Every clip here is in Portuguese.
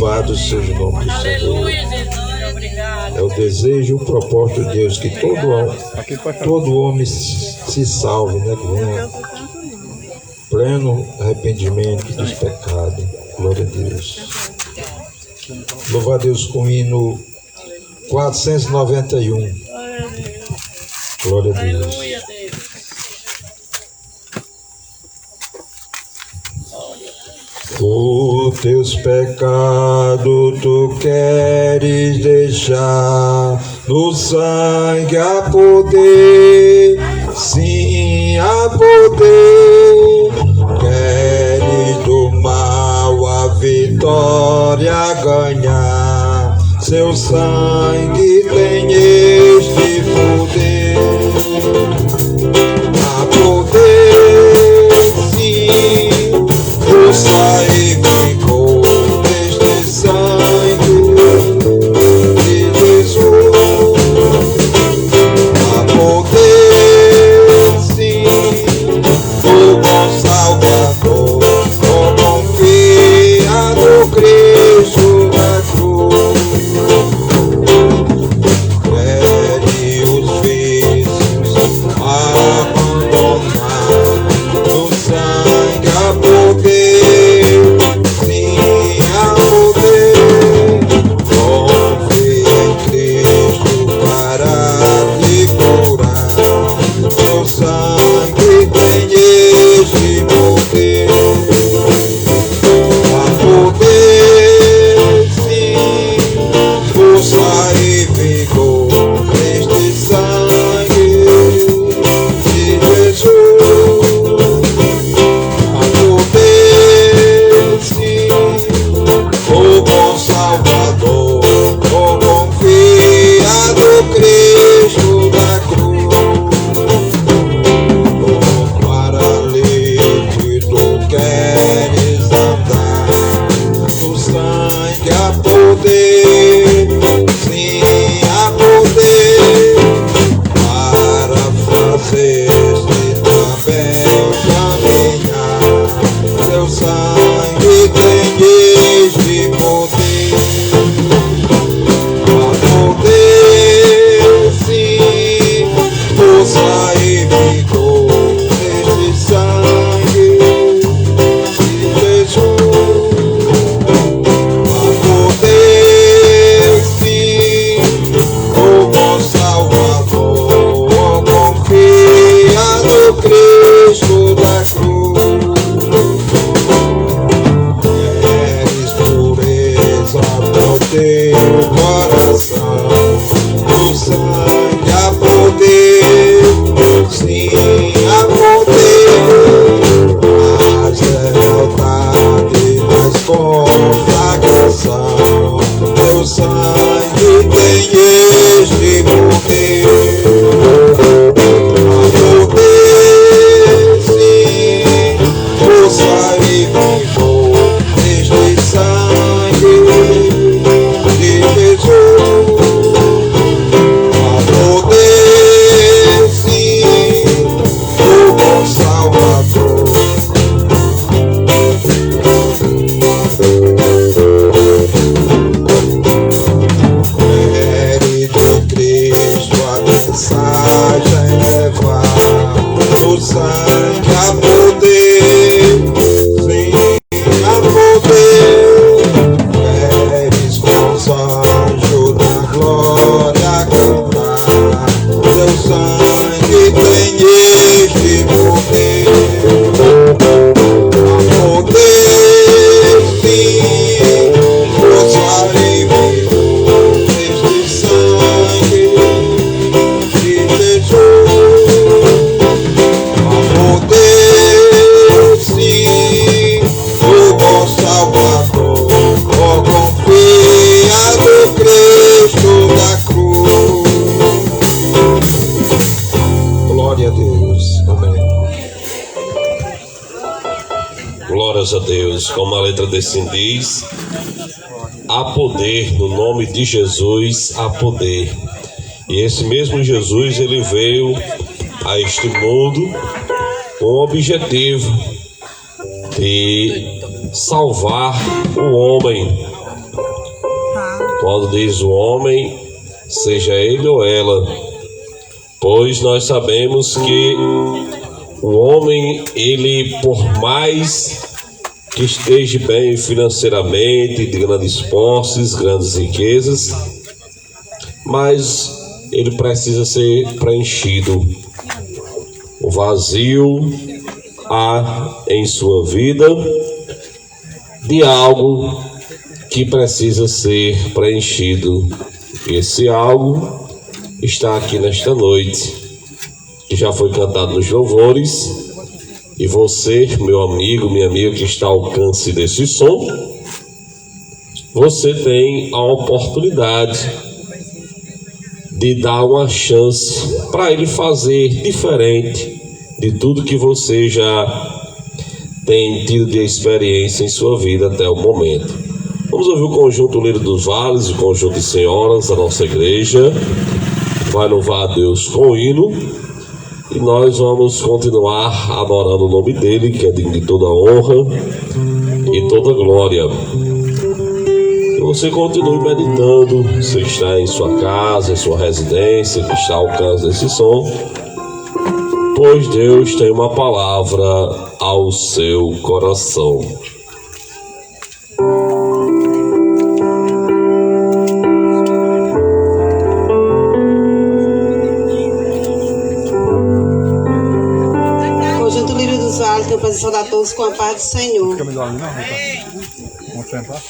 Louvado seja o nome do Senhor. É o desejo, o propósito de Deus que todo homem se salve, né? Que venha pleno arrependimento dos pecados. Glória a Deus. Louvar a Deus com o hino 491. Glória a Deus. Por teus pecados tu queres deixar, no sangue há poder, sim há poder. Queres do mal a vitória ganhar, seu sangue tem este poder. Há poder, sim, força e vigor deste sangue de Jesus. Há poder, sim, o bom Salvador, oh, confia no Cristo da cruz. Fere os vícios, abandonar, no sangue há poder, sim há poder. Confia em Cristo para te curar, seu sangue tem este poder. Há poder, sim, força e vigor neste sangue de Jesus. Há poder, sim, o bom Salvador, oh, confia no Cristo da cruz. Oh, paralítico, tu queres andar, no sangue há poder, sim há poder, para fazer-se também caminhar, seu sangue tem este poder. Há poder, sim, força e vigor neste sangue de Jesus. Há poder, sim, o bom Salvador, oh, confia no Cristo da cruz. Queres pureza pro teu coração, no sangue há poder, sim há poder. Mais lealdade, mais consagração, teu sangue tem este poder. Há poder, sim, força e vigor neste sangue de Jesus. Há poder, sim, o bom Salvador. Mérito Cristo a mensagem levar, no sangue há poder, sim há poder. Queres com os anjos da glória cantar, teu sangue tem este poder. Há poder, sim, força e vigor neste sangue de Jesus. Há poder, sim, o bom Salvador, oh, confia no Cristo da cruz. Glória a Deus. Amém. Glórias a Deus. Como a letra desse hino diz, há poder no nome de Jesus, há poder. E esse mesmo Jesus, ele veio a este mundo com o objetivo de salvar o homem quando diz o homem, seja ele ou ela, pois nós sabemos que o homem, ele, por mais que esteja bem financeiramente, de grandes posses, grandes riquezas, mas ele precisa ser preenchido. O vazio há em sua vida de algo que precisa ser preenchido. Esse algo está aqui nesta noite, que já foi cantado nos louvores, e você, meu amigo, minha amiga que está ao alcance desse som, você tem a oportunidade de dar uma chance para ele fazer diferente de tudo que você já tem tido de experiência em sua vida até o momento. Vamos ouvir o conjunto Lírio dos Vales, o conjunto de senhoras da nossa igreja, vai louvar a Deus com o hino. E nós vamos continuar adorando o nome dele, que é digno de toda honra e toda glória. E você continue meditando, você está em sua casa, em sua residência, que está ao alcance desse som, pois Deus tem uma palavra ao seu coração. Para saudar a todos com a paz do Senhor. Fica melhor ali, não? Vamos sentar?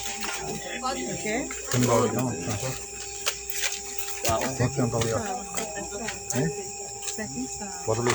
Pode. Fica melhor ali, não? Vamos sentar ali, ó. Hein? Bota ali.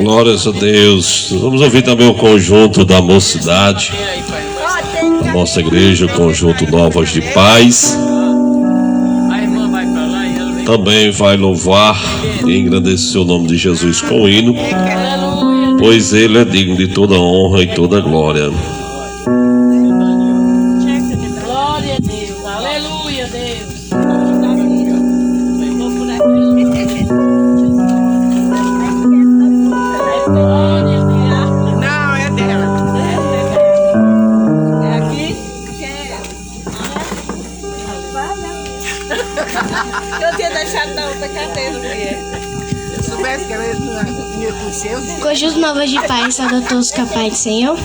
Glórias a Deus. Vamos ouvir também o conjunto da mocidade, a nossa igreja, o conjunto Novas de Paz. Também vai louvar e engrandecer o nome de Jesus com o hino, pois Ele é digno de toda honra e toda glória. Glória a Deus, aleluia, Deus. Não, é dela. É aqui? Eu tinha deixado na outra cadeira, mulher. Se soubesse que ela ia com seus. Conjunto Novas de Paz, sauda todos com a paz do Senhor.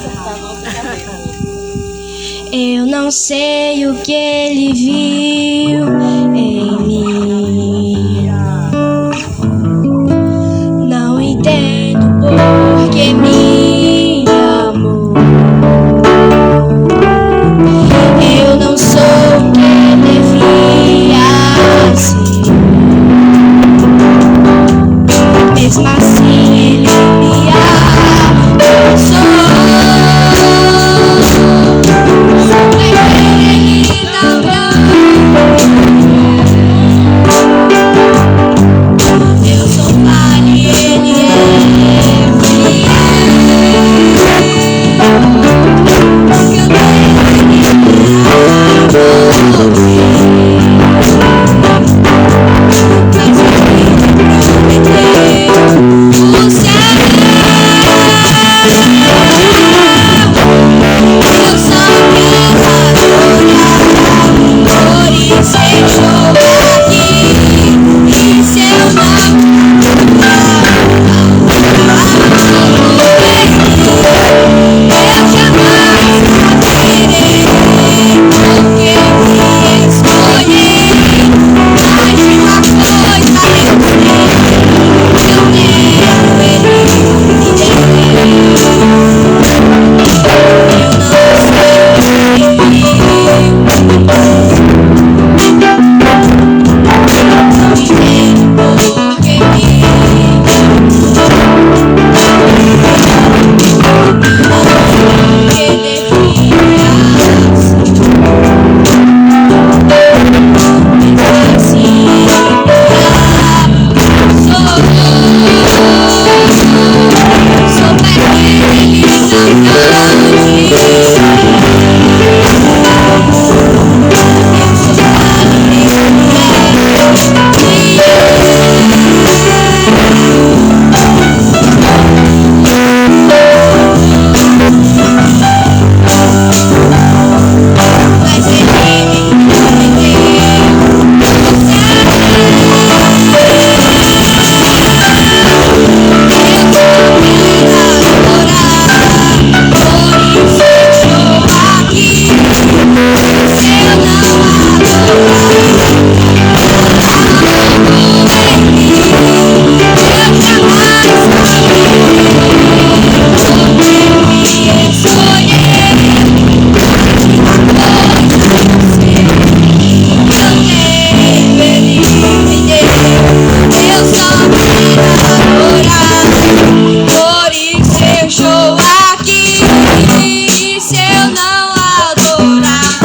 Eu não sei o que ele viu em mim. Não entendo por que me amou. Eu não sou o que devia ser. Mesmo assim ele me abençoou. Eu sou falho e ele é fiel. Porque eu tenho mas ele prometeu o céu. Eu só quero adorar, por isso eu estou aqui. E se eu não eu jamais saberei, porque me escolhi. Mais de uma coisa eu tenho ele me deu. Eu não sei o que viu. Não entendo por que me que devia ser. Mesmo assim ele me abençoou. Sou daqueles mas ele me prometeu o céu. Eu só quero adorar, por isso eu estou aqui. Se eu não adorar, em mim, eu jamais saberei, porque me escolher. Eu só quero adorar, por isso eu estou aqui. E se eu não adorar,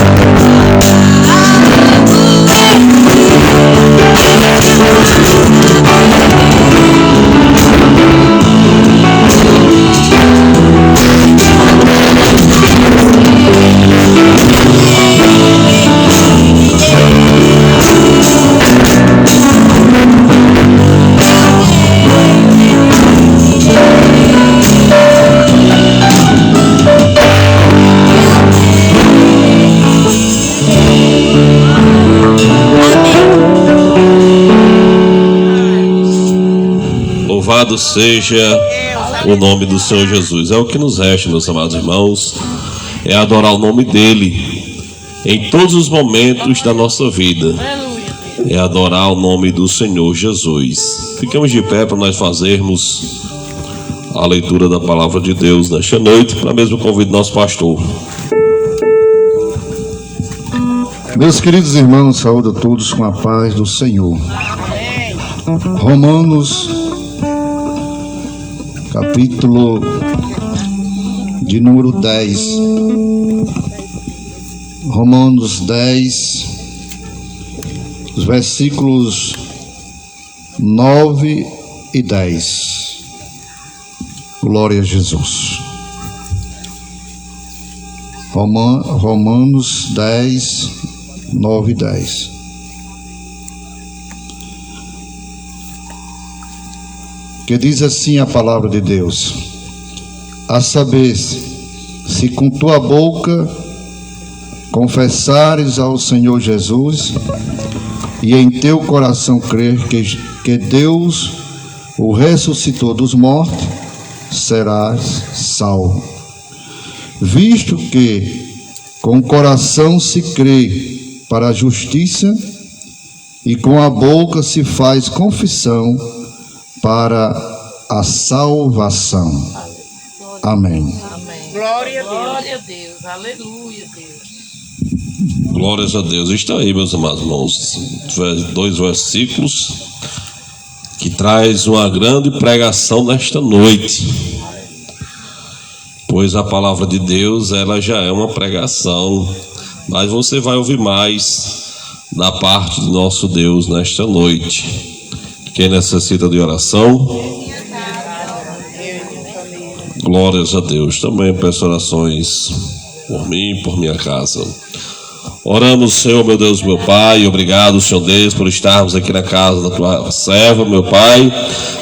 Louvado seja o nome do Senhor Jesus. É o que nos resta, meus amados irmãos, é adorar o nome dele em todos os momentos da nossa vida. É adorar o nome do Senhor Jesus. Ficamos de pé para nós fazermos a leitura da palavra de Deus nesta noite. Para mesmo convido nosso pastor. Meus queridos irmãos, saúdo a todos com a paz do Senhor. Romanos capítulo de número 10. Romanos 10, os versículos 9 e 10. Glória a Jesus. Romanos 10, 9 e 10. Que diz assim a palavra de Deus: a saber, se com tua boca confessares ao Senhor Jesus e em teu coração crer que Deus o ressuscitou dos mortos, serás salvo. Visto que com o coração se crê para a justiça e com a boca se faz confissão para a salvação. Amém. Glória a Deus. Glória a Deus. Aleluia, Deus. Glórias a Deus. Está aí, meus amados irmãos, 2 versículos que traz uma grande pregação nesta noite. Pois a palavra de Deus, ela já é uma pregação, mas você vai ouvir mais da parte do nosso Deus nesta noite. Quem necessita de oração? Glórias a Deus. Também peço orações por mim e por minha casa. Oramos, Senhor, meu Deus, meu Pai. Obrigado, Senhor Deus, por estarmos aqui na casa da tua serva, meu Pai,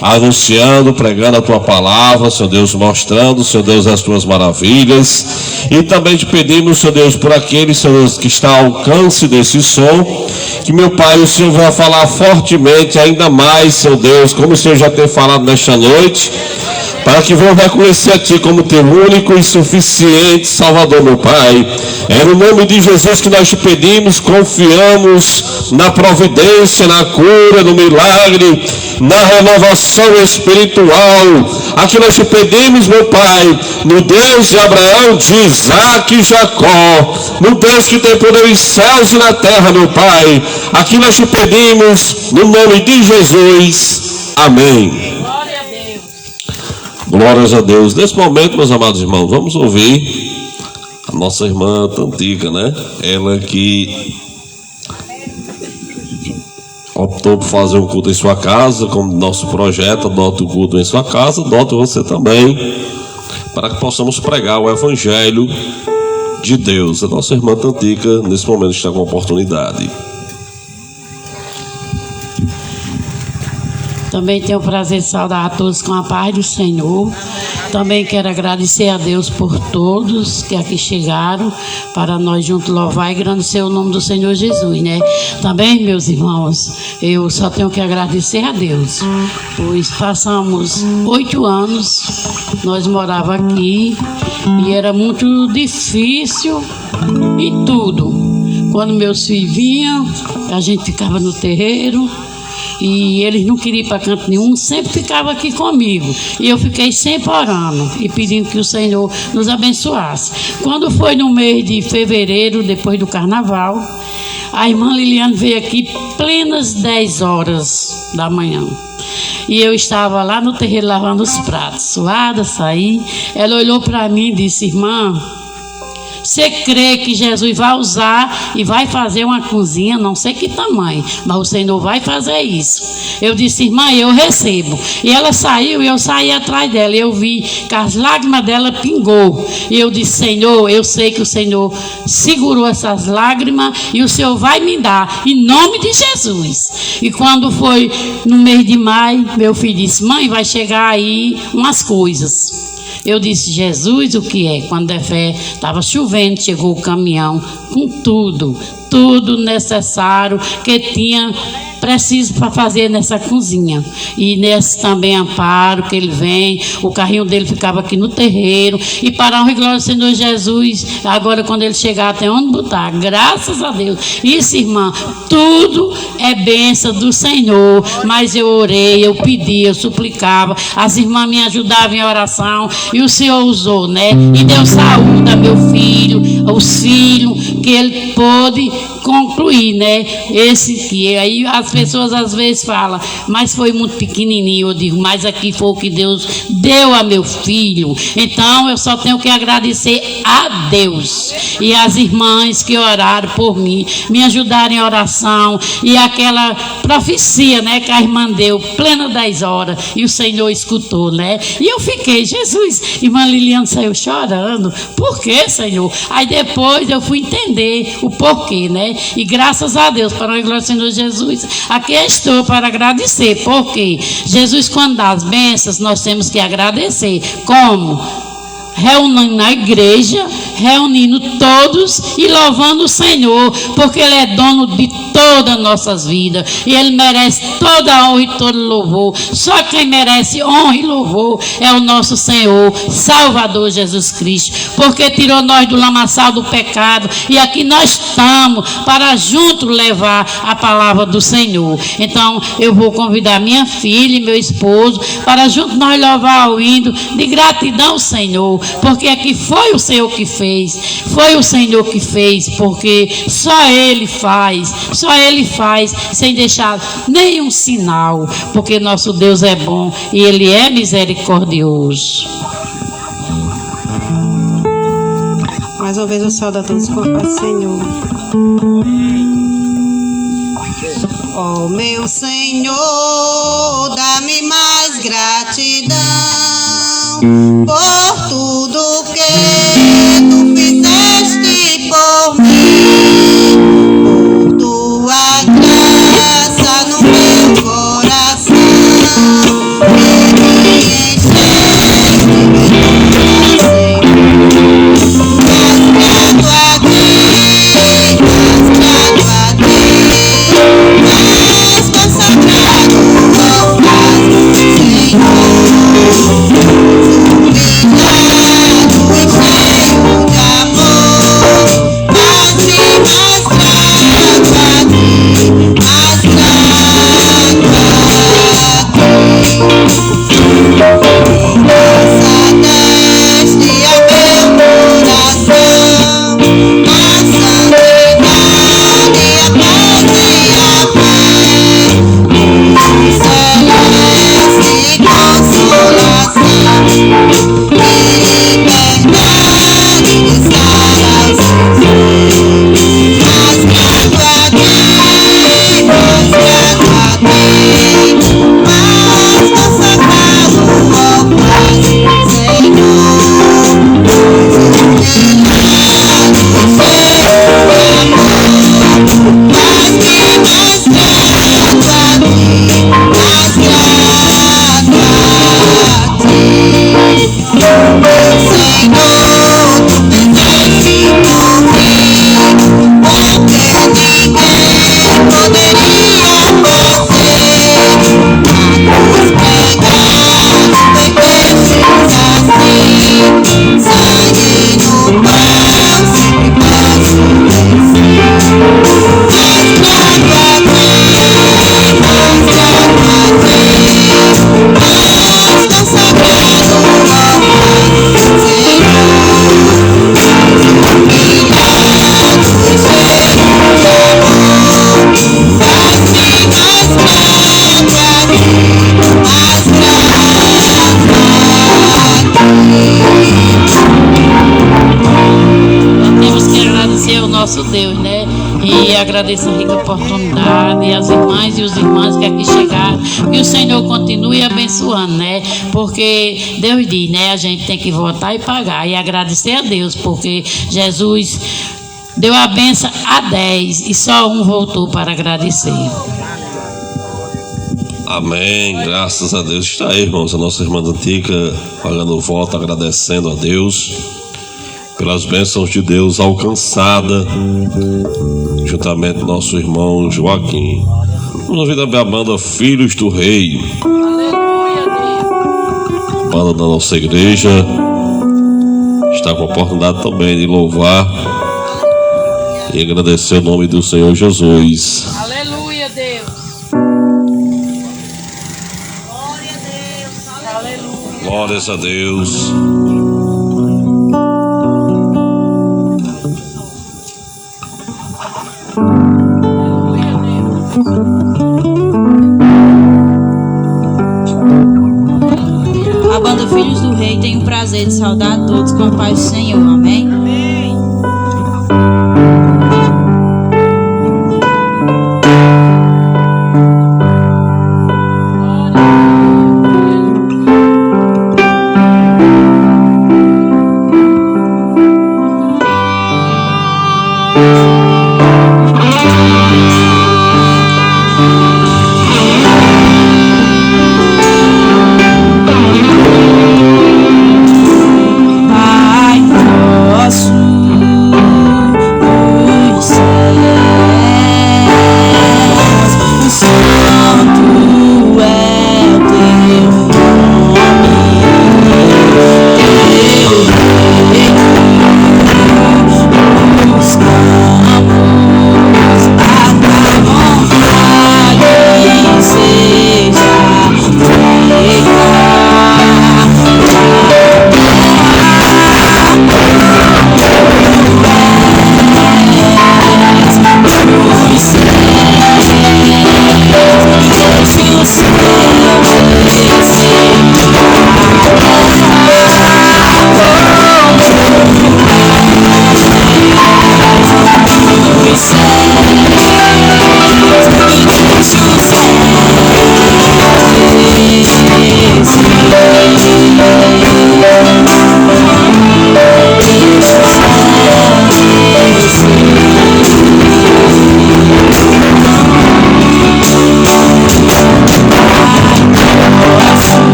anunciando, pregando a tua palavra, Senhor Deus, mostrando, Senhor Deus, as tuas maravilhas. E também te pedimos, Senhor Deus, por aqueles, Senhor Deus, que está ao alcance desse som, que, meu Pai, o Senhor vai falar fortemente, ainda mais, Senhor Deus, como o Senhor já tem falado nesta noite, para que venham reconhecer a Ti como Teu único e suficiente Salvador, meu Pai. É no nome de Jesus que nós te pedimos, confiamos na providência, na cura, no milagre, na renovação espiritual. Aqui nós te pedimos, meu Pai, no Deus de Abraão, de Isaac e Jacó, no Deus que tem poder nos céus e na terra, meu Pai. Aqui nós te pedimos, no nome de Jesus. Amém. Glórias a Deus. Nesse momento, meus amados irmãos, vamos ouvir a nossa irmã Tantica, né? Ela que optou por fazer um culto em sua casa, como nosso projeto, adota o culto em sua casa, adota você também, para que possamos pregar o Evangelho de Deus. A nossa irmã Tantica, nesse momento, está com a oportunidade. Também tenho o prazer de saudar a todos com a paz do Senhor. Também quero agradecer a Deus por todos que aqui chegaram, para nós juntos louvar e engrandecer o nome do Senhor Jesus, né? Também, meus irmãos, eu só tenho que agradecer a Deus, pois passamos 8 anos, nós morávamos aqui, e era muito difícil e tudo. Quando meus filhos vinham, a gente ficava no terreiro, e eles não queriam ir para canto nenhum, sempre ficavam aqui comigo. E eu fiquei sempre orando e pedindo que o Senhor nos abençoasse. Quando foi no mês de fevereiro, depois do carnaval, a irmã Liliane veio aqui plenas 10 horas da manhã. E eu estava lá no terreiro lavando os pratos, suada, saí. Ela olhou para mim e disse: irmã, você crê que Jesus vai usar e vai fazer uma cozinha, não sei que tamanho, mas o Senhor vai fazer isso. Eu disse: irmã, eu recebo. E ela saiu e eu saí atrás dela. Eu vi que as lágrimas dela pingou. E eu disse: Senhor, eu sei que o Senhor segurou essas lágrimas e o Senhor vai me dar, em nome de Jesus. E quando foi no mês de maio, meu filho disse: mãe, vai chegar aí umas coisas. Eu disse: Jesus, o que é? Quando é fé, estava chovendo, chegou o caminhão com tudo necessário que tinha preciso para fazer nessa cozinha. E nesse também Amparo, que ele vem, o carrinho dele ficava aqui no terreiro, e para a honra e glória do Senhor Jesus, agora quando ele chegar tem onde botar, graças a Deus. Isso, irmã, tudo é bênção do Senhor, mas eu orei, eu pedi, eu suplicava, as irmãs me ajudavam em oração, e o Senhor usou, né? E deu saúde a meu filho, os filhos, que ele pôde concluir, né? Esse que aí às vezes pessoas às vezes falam, mas foi muito pequenininho. Eu digo, mas aqui foi o que Deus deu a meu filho. Então eu só tenho que agradecer a Deus e as irmãs que oraram por mim, me ajudaram em oração, e aquela profecia, né, que a irmã deu, plena 10 horas, e o Senhor escutou, né? E eu fiquei, Jesus, irmã Liliana saiu chorando. Por quê, Senhor? Aí depois eu fui entender o porquê, né? E graças a Deus, para a glória do Senhor Jesus, aqui estou para agradecer, porque Jesus, quando dá as bênçãos, nós temos que agradecer. Como? Reunindo na igreja, reunindo todos e louvando o Senhor, porque Ele é dono de todas as nossas vidas e Ele merece toda a honra e todo louvor. Só quem merece honra e louvor é o nosso Senhor, Salvador Jesus Cristo, porque tirou nós do lamaçal do pecado, e aqui nós estamos para juntos levar a palavra do Senhor. Então eu vou convidar minha filha e meu esposo para juntos nós louvar o hino de gratidão ao Senhor, porque aqui foi o Senhor que fez, foi o Senhor que fez, porque só Ele faz sem deixar nenhum sinal, porque nosso Deus é bom e Ele é misericordioso. Mais uma vez eu saúdo a todos com a paz do Senhor. Ó meu Senhor, dá-me mais gratidão por tudo que Tu fizeste por mim, por Tua graça no meu coração, que me encheste de Senhor. Mas grato a Ti, mais consagrado ao Pai, Senhor. Nosso Deus, né? E agradeço a rica oportunidade, e as irmãs e os irmãos que aqui chegaram, que o Senhor continue abençoando, né? Porque Deus diz, né? A gente tem que voltar e pagar, e agradecer a Deus, porque Jesus deu a benção a 10 e só um voltou para agradecer. Amém, graças a Deus. Está aí, irmãos, a nossa irmã antiga pagando voto, agradecendo a Deus pelas bênçãos de Deus alcançada, juntamente com nosso irmão Joaquim. Vamos ouvir também a banda Filhos do Rei, banda da nossa igreja, está com a oportunidade também de louvar e agradecer o nome do Senhor Jesus. Aleluia, Deus. Glória a Deus. Aleluia. Glórias a Deus. Aleluia, Deus. Filhos do Rei, tenho o prazer de saudar a todos com a paz do Senhor. Amém? Pai nosso dos céus, santo é o teu nome, teu reino nos campos, a tua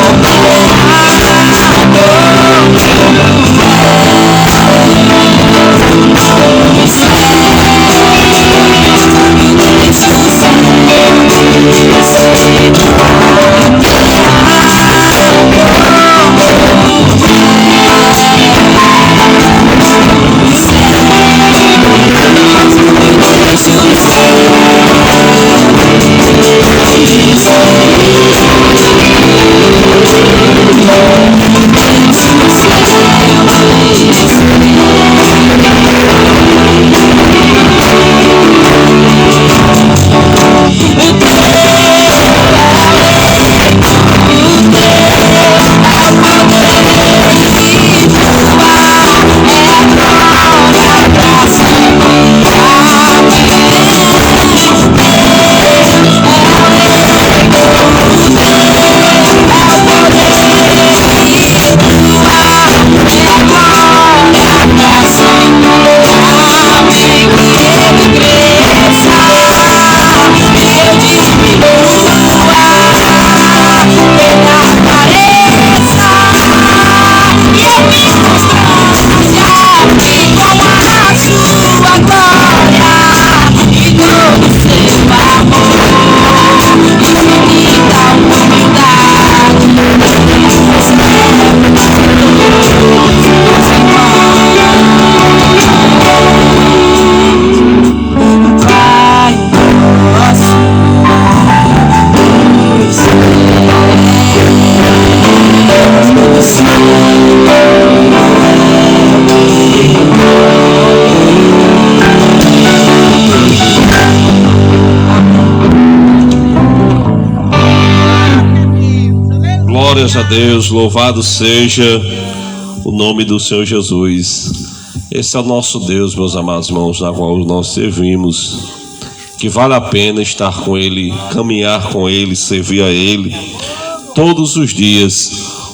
vontade seja feita. Glórias a Deus, louvado seja o nome do Senhor Jesus. Esse é o nosso Deus, meus amados irmãos, na qual nós servimos, que vale a pena estar com Ele, caminhar com Ele, servir a Ele todos os dias,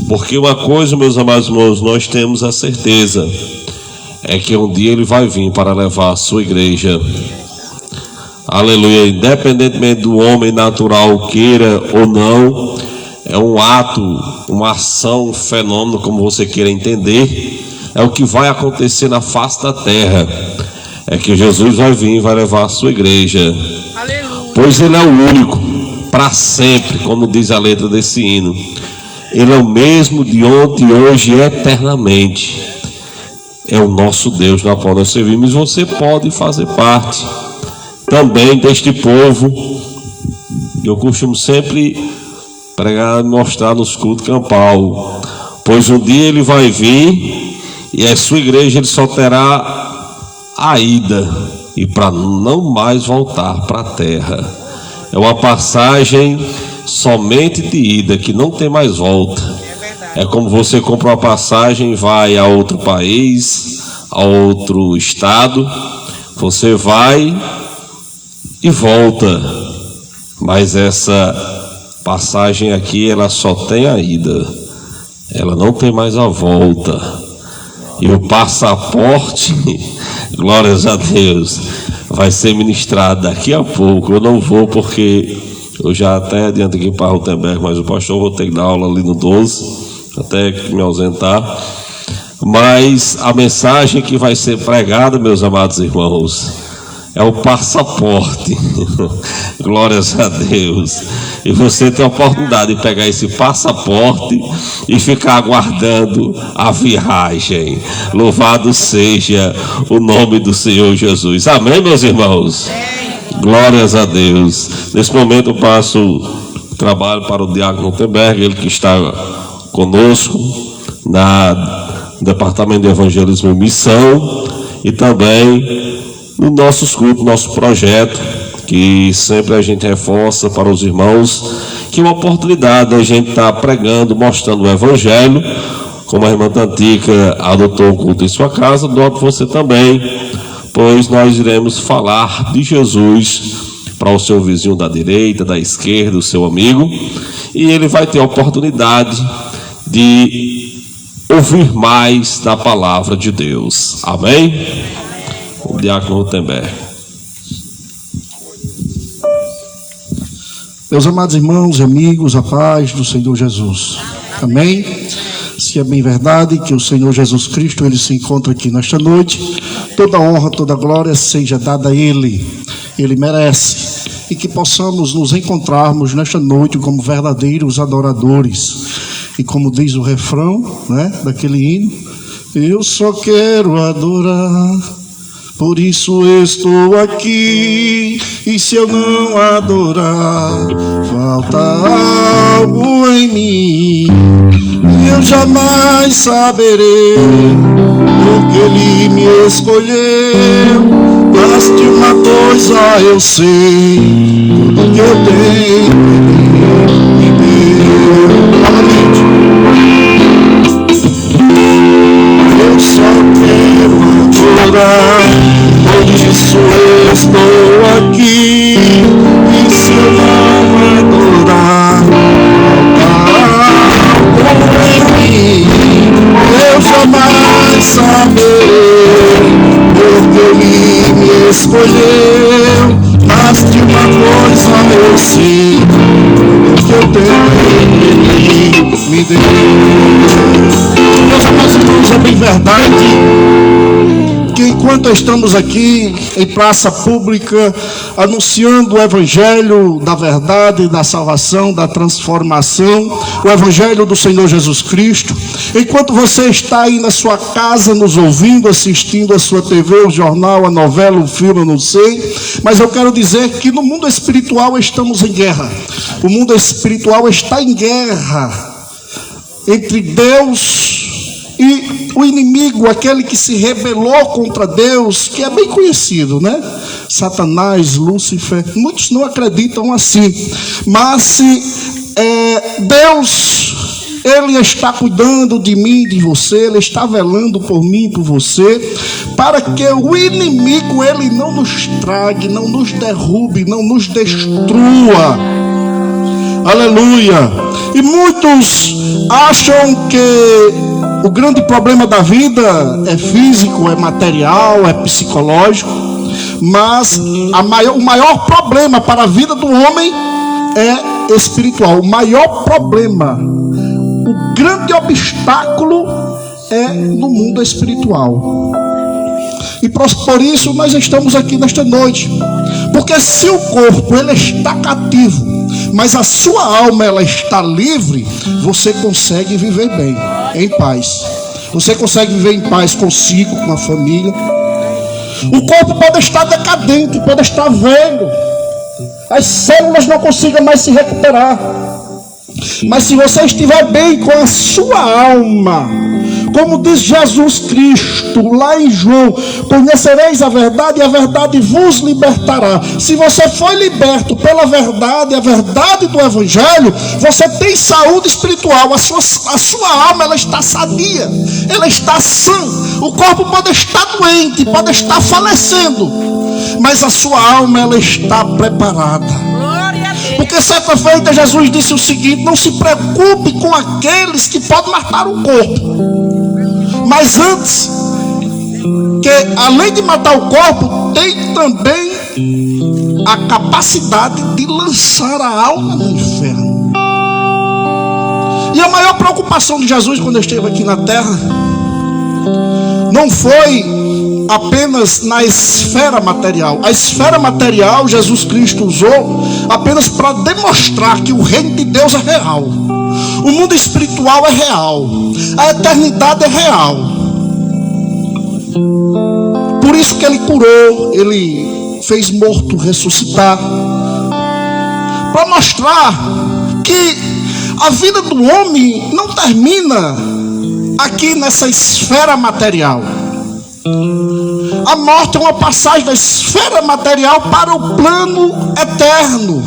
porque uma coisa, meus amados irmãos, nós temos a certeza, é que um dia Ele vai vir para levar a sua igreja. Aleluia, independentemente do homem natural queira ou não, é um ato, uma ação, um fenômeno, como você queira entender, é o que vai acontecer na face da terra. É que Jesus vai vir e vai levar a sua igreja. Aleluia. Pois Ele é o único, para sempre, como diz a letra desse hino. Ele é o mesmo de ontem, hoje e eternamente. é o nosso Deus na qual nós servimos. Você pode fazer parte também deste povo. Eu costumo sempre pregar e mostrar nos cultos campal, pois um dia ele vai vir e a sua igreja ele só terá a ida e para não mais voltar para a terra. É uma passagem somente de ida, que não tem mais volta. É como você compra uma passagem e vai a outro país, a outro estado, você vai e volta, mas essa passagem aqui ela só tem a ida, ela não tem mais a volta. E o passaporte, glórias a Deus, vai ser ministrado daqui a pouco. Eu não vou porque eu já até adianto aqui para Rutenberg, mas o pastor vou ter que dar aula ali no 12, até me ausentar. Mas a mensagem que vai ser pregada, meus amados irmãos, é o passaporte. Glórias a Deus. E você tem a oportunidade de pegar esse passaporte e ficar aguardando a viagem. Louvado seja o nome do Senhor Jesus. Amém, meus irmãos? Glórias a Deus. Nesse momento eu passo o trabalho para o diácono Rutenberg, ele que está conosco no Departamento de Evangelismo e Missão, e também no nossos cultos, nosso projeto, que sempre a gente reforça para os irmãos, que é uma oportunidade a gente estar pregando, mostrando o Evangelho, como a irmã Tantica adotou o culto em sua casa, adote você também, pois nós iremos falar de Jesus para o seu vizinho da direita, da esquerda, o seu amigo, e ele vai ter a oportunidade de ouvir mais da palavra de Deus. Amém? O diácono Rutenberg. Meus amados irmãos e amigos, a paz do Senhor Jesus. Amém? Se é bem verdade que o Senhor Jesus Cristo, ele se encontra aqui nesta noite, toda honra, toda glória seja dada a ele. Ele merece. E que possamos nos encontrarmos nesta noite como verdadeiros adoradores. E como diz o refrão, né, daquele hino, eu só quero adorar, por isso estou aqui, e se eu não adorar, falta algo em mim, eu jamais saberei, porque Ele me escolheu, mas de uma coisa eu sei, tudo que eu tenho Ele me deu. Novamente. Eu só quero adorar, por isso eu estou aqui, e se eu não adorar, algo em mim, eu jamais saberei, porque Ele me escolheu, mas de uma coisa eu sei, tudo que eu tenho Ele me deu. Meus amados irmãos, é bem verdade que enquanto estamos aqui em praça pública anunciando o Evangelho da verdade, da salvação, da transformação, o Evangelho do Senhor Jesus Cristo, enquanto você está aí na sua casa nos ouvindo, assistindo a sua TV, o jornal, a novela, o filme, eu não sei, mas eu quero dizer que no mundo espiritual estamos em guerra. O mundo espiritual está em guerra entre Deus e o inimigo, aquele que se rebelou contra Deus, que é bem conhecido, né? Satanás, Lúcifer. Muitos não acreditam assim, mas Deus, Ele está cuidando de mim, de você, Ele está velando por mim, por você, para que o inimigo, ele não nos trague, não nos derrube, não nos destrua. Aleluia. E muitos acham que o grande problema da vida é físico, é material, é psicológico, mas o maior problema para a vida do homem é espiritual. O maior problema, o grande obstáculo é no mundo espiritual. E por isso nós estamos aqui nesta noite, porque se o corpo ele está cativo, mas a sua alma ela está livre, você consegue viver bem, em paz. Você consegue viver em paz consigo, com a família. O corpo pode estar decadente, pode estar velho. As células não consigam mais se recuperar. Mas se você estiver bem com a sua alma, como diz Jesus Cristo lá em João, conhecereis a verdade e a verdade vos libertará. Se você foi liberto pela verdade, a verdade do Evangelho, você tem saúde espiritual. A sua alma, ela está sadia, ela está sã. O corpo pode estar doente, pode estar falecendo, mas a sua alma, ela está preparada. Porque certa feita Jesus disse o seguinte: não se preocupe com aqueles que podem matar o corpo, mas antes, que além de matar o corpo, tem também a capacidade de lançar a alma no inferno. E a maior preocupação de Jesus quando esteve aqui na terra não foi apenas na esfera material. A esfera material Jesus Cristo usou apenas para demonstrar que o reino de Deus é real. O mundo espiritual é real. A eternidade é real. Por isso que ele curou, ele fez morto ressuscitar, para mostrar que a vida do homem não termina aqui nessa esfera material. A morte é uma passagem da esfera material para o plano eterno,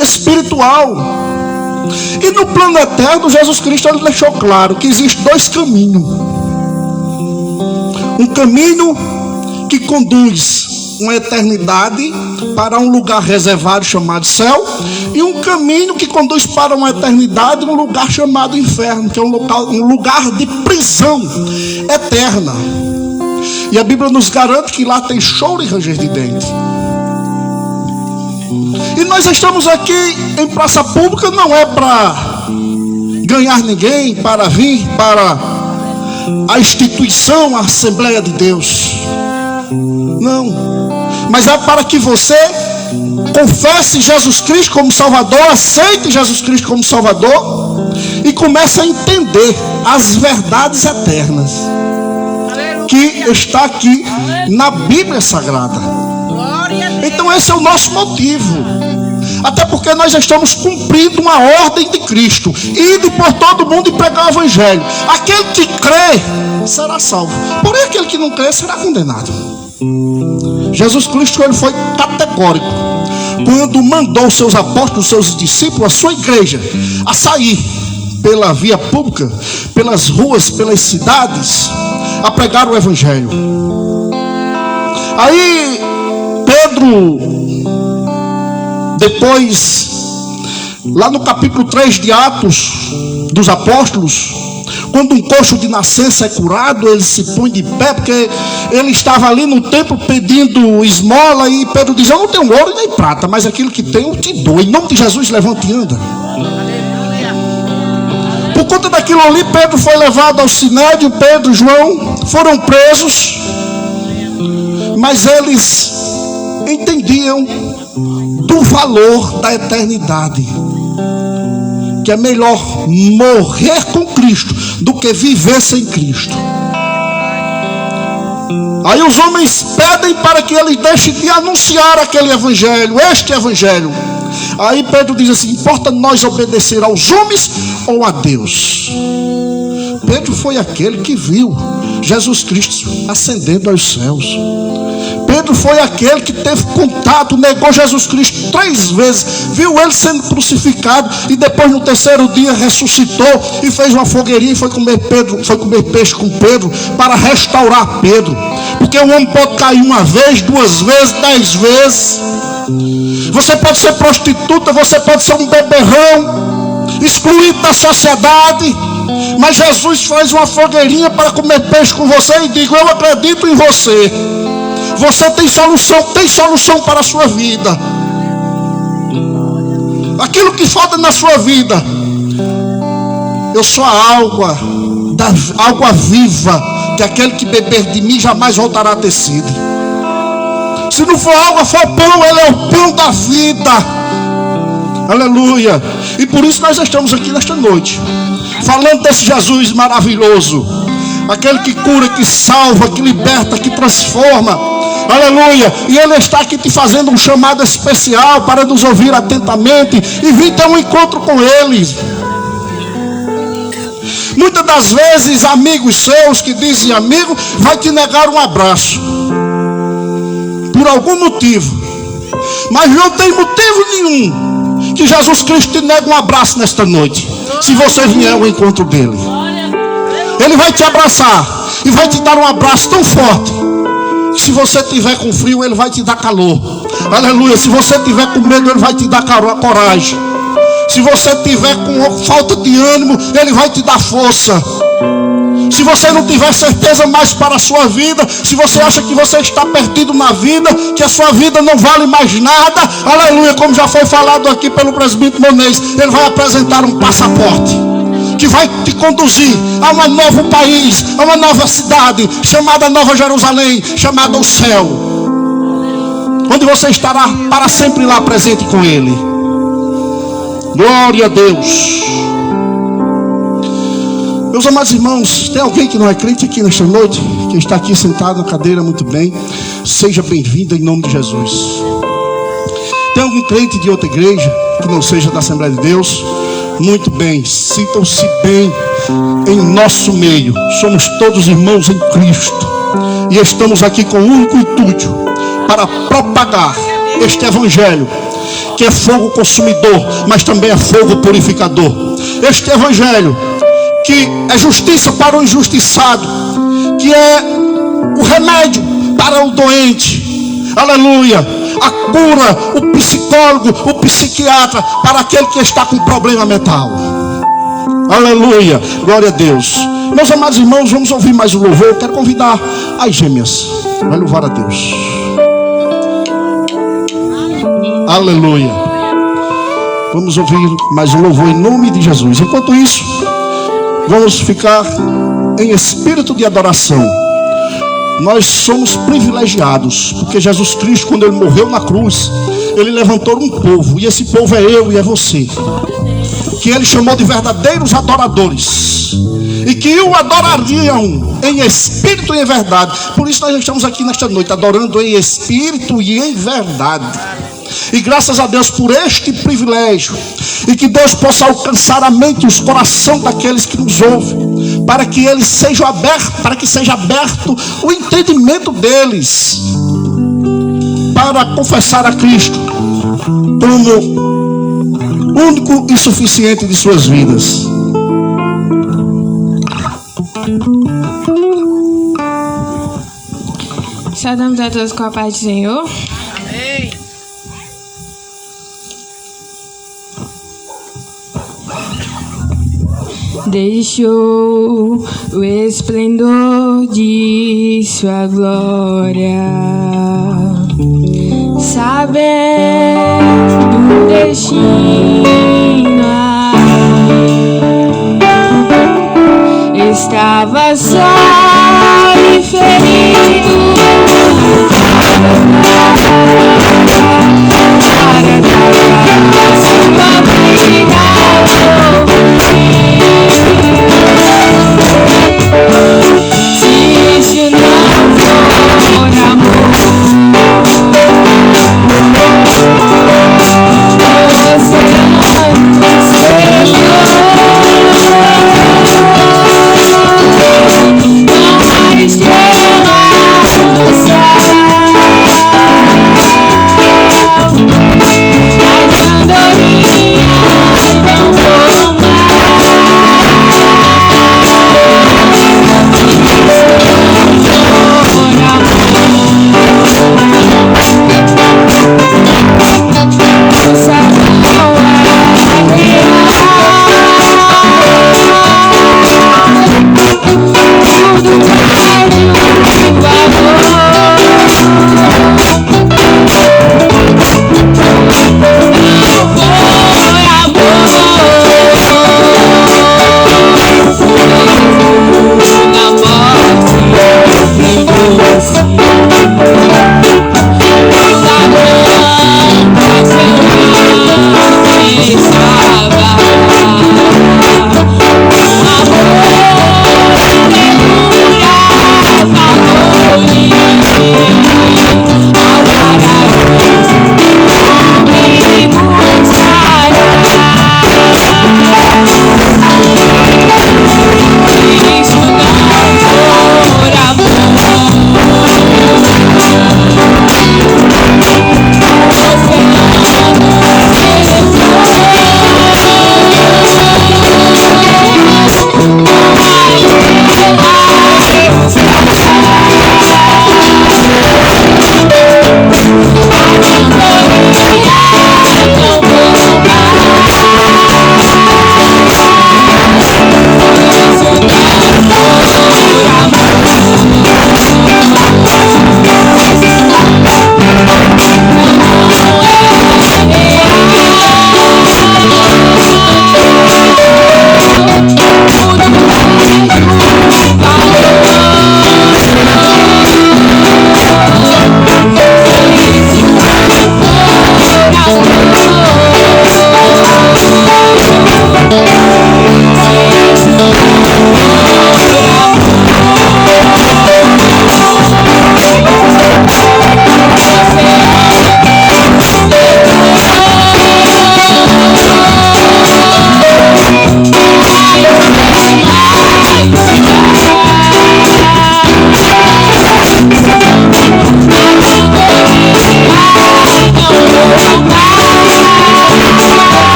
espiritual. E no plano eterno, Jesus Cristo ele deixou claro que existem dois caminhos. Um caminho que conduz uma eternidade para um lugar reservado chamado céu, e um caminho que conduz para uma eternidade, um lugar chamado inferno, que é um lugar de prisão eterna. E a Bíblia nos garante que lá tem choro e ranger de dente. E nós estamos aqui em praça pública, não é para ganhar ninguém, para vir para a instituição, a Assembleia de Deus. Não. Mas é para que você confesse Jesus Cristo como Salvador, aceite Jesus Cristo como Salvador e comece a entender as verdades eternas que está aqui na Bíblia Sagrada. Então esse é o nosso motivo. Até porque nós estamos cumprindo uma ordem de Cristo: ide por todo mundo e pregar o Evangelho. Aquele que crê será salvo, porém aquele que não crê será condenado. Jesus Cristo ele foi categórico quando mandou seus apóstolos, seus discípulos, a sua igreja, a sair pela via pública, pelas ruas, pelas cidades, a pregar o Evangelho. Aí Pedro, depois, lá no capítulo 3 de Atos dos Apóstolos, quando um coxo de nascença é curado, ele se põe de pé, porque ele estava ali no templo pedindo esmola, e Pedro diz: eu não tenho ouro nem prata, mas aquilo que tenho eu te dou. Em nome de Jesus, levante e anda. Por conta daquilo ali, Pedro foi levado ao Sinédrio. Pedro e João foram presos, mas eles entendiam do valor da eternidade, que é melhor morrer com Cristo do que viver sem Cristo. Aí os homens pedem para que ele deixe de anunciar aquele evangelho, este evangelho. Aí Pedro diz assim: importa nós obedecer aos homens ou a Deus? Pedro foi aquele que viu Jesus Cristo ascendendo aos céus. Pedro foi aquele que teve contato, negou Jesus Cristo 3 vezes, viu ele sendo crucificado, e depois no terceiro dia ressuscitou e fez uma fogueirinha e foi comer peixe com Pedro para restaurar Pedro. Porque o homem pode cair 1 vez, 2 vezes, 10 vezes. Você pode ser prostituta, você pode ser um beberrão, excluído da sociedade, mas Jesus faz uma fogueirinha para comer peixe com você e diz: eu acredito em você. Você tem solução para a sua vida. Aquilo que falta na sua vida, eu sou a água viva, que aquele que beber de mim jamais voltará a ter sede. Se não for água, for pão, ele é o pão da vida. Aleluia. E por isso nós estamos aqui nesta noite, falando desse Jesus maravilhoso, aquele que cura, que salva, que liberta, que transforma. Aleluia. E Ele está aqui te fazendo um chamado especial para nos ouvir atentamente e vir ter um encontro com Ele. Muitas das vezes amigos seus que dizem amigo vai te negar um abraço por algum motivo, mas não tem motivo nenhum que Jesus Cristo te negue um abraço nesta noite, se você vier ao encontro dele. Ele vai te abraçar e vai te dar um abraço tão forte que se você tiver com frio, Ele vai te dar calor. Aleluia. Se você tiver com medo, Ele vai te dar coragem. Se você tiver com falta de ânimo, Ele vai te dar força. Se você não tiver certeza mais para a sua vida, se você acha que você está perdido na vida, que a sua vida não vale mais nada, aleluia, como já foi falado aqui pelo presbítero Monês, Ele vai apresentar um passaporte que vai te conduzir a um novo país, a uma nova cidade, chamada Nova Jerusalém, chamada o céu, onde você estará para sempre lá presente com Ele. Glória a Deus. Meus amados irmãos, tem alguém que não é crente aqui nesta noite, que está aqui sentado na cadeira? Muito bem, seja bem-vindo em nome de Jesus. Tem algum crente de outra igreja que não seja da Assembleia de Deus? Muito bem, sintam-se bem em nosso meio. Somos todos irmãos em Cristo e estamos aqui com um único intuito, para propagar este evangelho, que é fogo consumidor, mas também é fogo purificador. Este evangelho que é justiça para o injustiçado, que é o remédio para o doente, aleluia, a cura, o psicólogo, o psiquiatra para aquele que está com problema mental. Aleluia, glória a Deus. Meus amados irmãos, vamos ouvir mais um louvor. Eu quero convidar as gêmeas, vai louvar a Deus. Aleluia. Vamos ouvir mais um louvor em nome de Jesus. Enquanto isso, vamos ficar em espírito de adoração. Nós somos privilegiados, porque Jesus Cristo, quando Ele morreu na cruz, Ele levantou um povo, e esse povo é eu e é você, que Ele chamou de verdadeiros adoradores, e que o adorariam em espírito e em verdade. Por isso nós estamos aqui nesta noite, adorando em espírito e em verdade. E graças a Deus por este privilégio, e que Deus possa alcançar a mente e os corações daqueles que nos ouvem, para que eles sejam abertos, para que seja aberto o entendimento deles, para confessar a Cristo como único e suficiente de suas vidas. Saudamos a todos com a paz do Senhor. Amém. Deixou o esplendor de sua glória, sabendo o destino, estava só e ferido para dar sua vida. Se isso não for amor, você não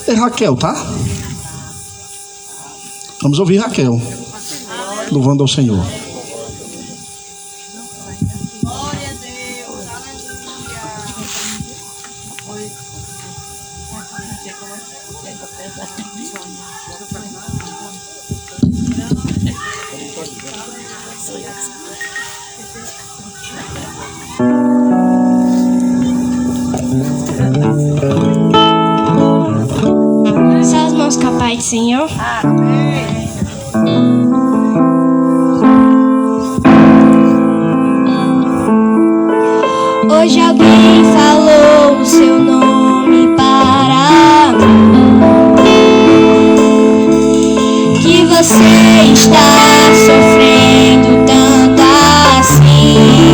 É Raquel, tá? Vamos ouvir Raquel, louvando ao Senhor. Glória a Deus, Só as mãos com a paz do Senhor. Hoje alguém falou o seu nome para mim, que você está sofrendo tanto assim.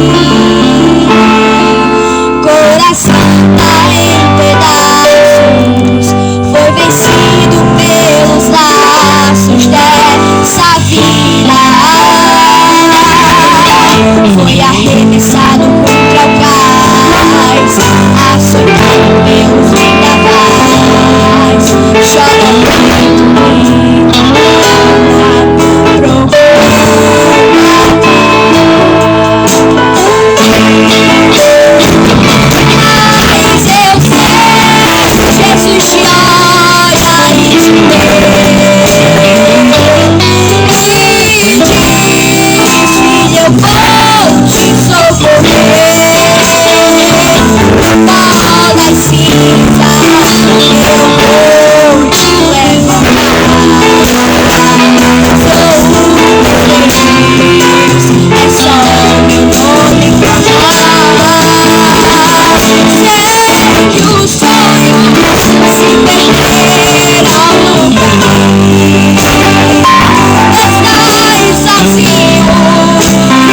Coração tá em pedaços, foi vencido pelos laços dessa vida, foi arremessado contra o cais, açoitado pelos vendavais, chora muito, procura. Mas eu sei, Jesus te olha e te vê, e diz: filho, eu vou te socorrer. No pó das cinzas eu vou te levantar. Sou o Deus, é só meu nome clamar. Sei que os sonhos se perderam no caminho. Estás sozinho,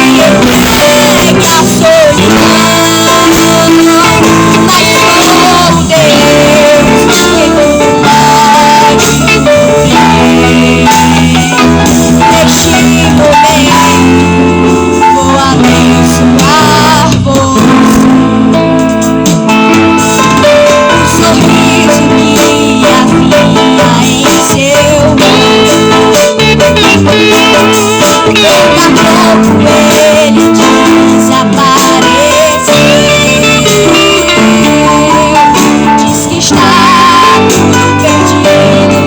entregue a solidão, mas sou Deus que com vontade viver. Neste momento vou abençoar você. O sorriso que havia em seu rosto, pouco a pouco ele desapareceu. Diz que está perdido,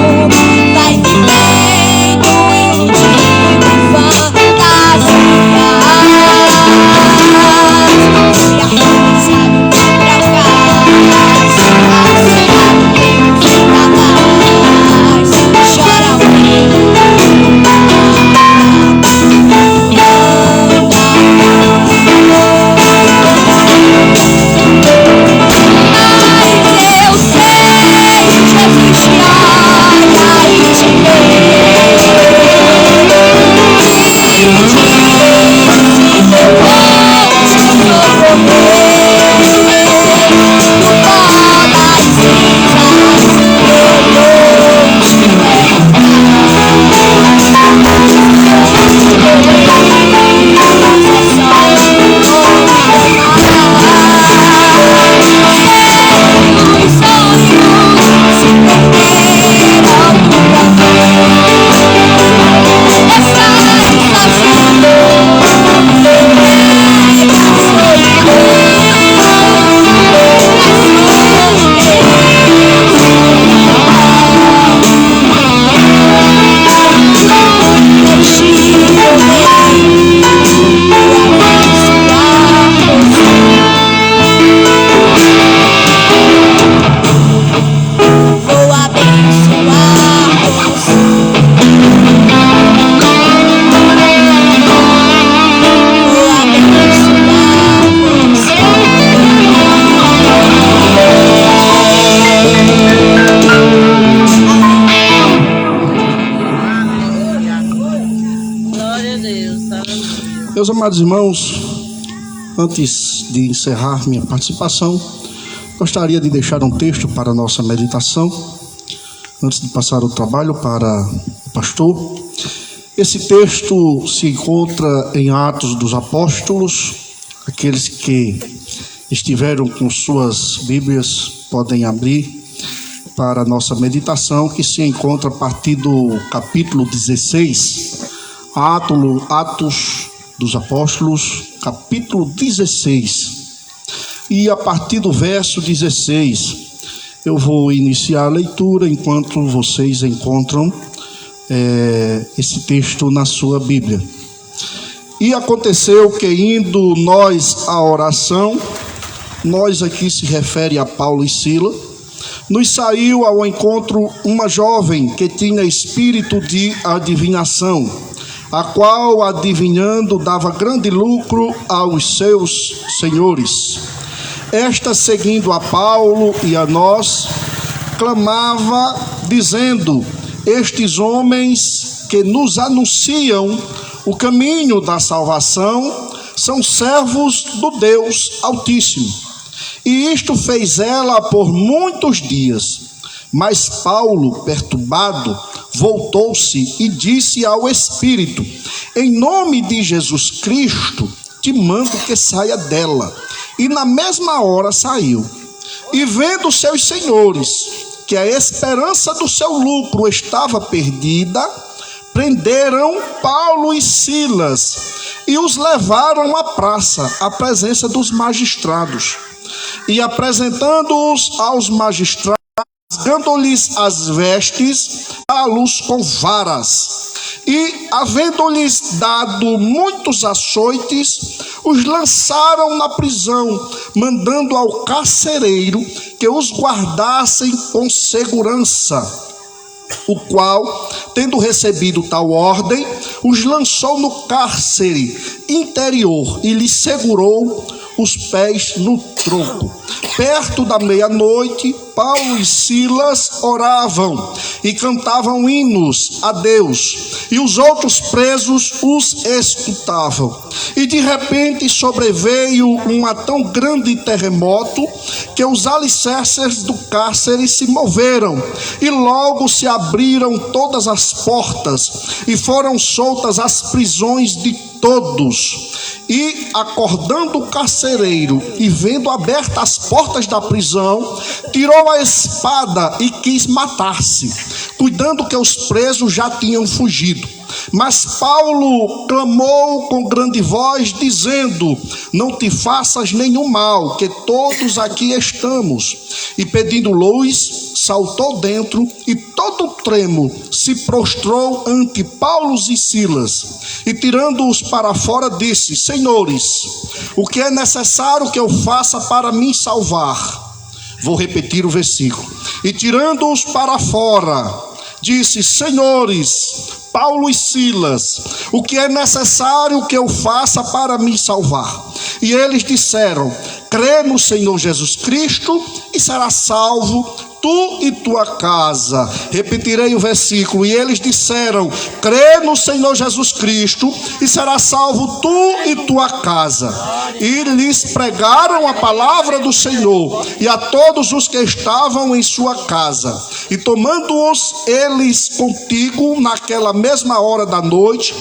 vai vivendo iludido em fantasias. Foi arremessado contra o cais, açoitado pelos vendavais, chora muito. Mas eu sei, Jesus te olha e te vê, e diz: eu vou te socorrer. No pó das cinzas eu vou te levantar. É só meu nome clamar. Os sonhos se perderam no caminho. Estás sozinho, entregue a solidão, mas sou Deus. Neste momento vou abençoar você. Vou abençoar você. Vou abençoar você. Glória a Deus, aleluia. Meus amados irmãos, antes de encerrar minha participação, gostaria de deixar um texto para a nossa meditação, antes de passar o trabalho para o pastor. Esse texto se encontra em Atos dos Apóstolos. Aqueles que estiveram com suas Bíblias podem abrir para a nossa meditação, que se encontra a partir do capítulo 16, Atos dos Apóstolos, capítulo 16. E a partir do verso 16, eu vou iniciar a leitura enquanto vocês encontram esse texto na sua Bíblia. E aconteceu que, indo nós à oração, nós aqui se refere a Paulo e Sila, nos saiu ao encontro uma jovem que tinha espírito de adivinhação, a qual, adivinhando, dava grande lucro aos seus senhores. Esta, seguindo a Paulo e a nós, clamava, dizendo: estes homens que nos anunciam o caminho da salvação são servos do Deus Altíssimo. E isto fez ela por muitos dias. Mas Paulo, perturbado, voltou-se e disse ao Espírito: em nome de Jesus Cristo, te mando que saia dela. E na mesma hora saiu. E vendo seus senhores que a esperança do seu lucro estava perdida, prenderam Paulo e Silas e os levaram à praça, à presença dos magistrados. E apresentando-os aos magistrados, rasgando-lhes as vestes, pá-los com varas. E, havendo-lhes dado muitos açoites, os lançaram na prisão, mandando ao carcereiro que os guardassem com segurança, o qual, tendo recebido tal ordem, os lançou no cárcere interior e lhes segurou os pés no tronco. Perto da meia-noite, Paulo e Silas oravam e cantavam hinos a Deus, e os outros presos os escutavam. E de repente sobreveio um tão grande terremoto que os alicerces do cárcere se moveram, e logo se abriram todas as portas, e foram soltas as prisões de todos. E acordando o carcereiro e vendo abertas as portas da prisão, tirou a espada e quis matar-se, cuidando que os presos já tinham fugido. Mas Paulo clamou com grande voz, dizendo: não te faças nenhum mal, que todos aqui estamos. E pedindo luz, saltou dentro, e todo tremo se prostrou ante Paulo e Silas. E tirando-os para fora, disse: senhores, o que é necessário que eu faça para me salvar? Vou repetir o versículo. E tirando-os para fora, disse: senhores, Paulo e Silas, o que é necessário que eu faça para me salvar? E eles disseram: crê no Senhor Jesus Cristo e será salvo tu e tua casa. Repetirei o versículo. E eles disseram: crê no Senhor Jesus Cristo e será salvo tu e tua casa. E lhes pregaram a palavra do Senhor e a todos os que estavam em sua casa. E tomando-os eles contigo naquela mesma hora da noite,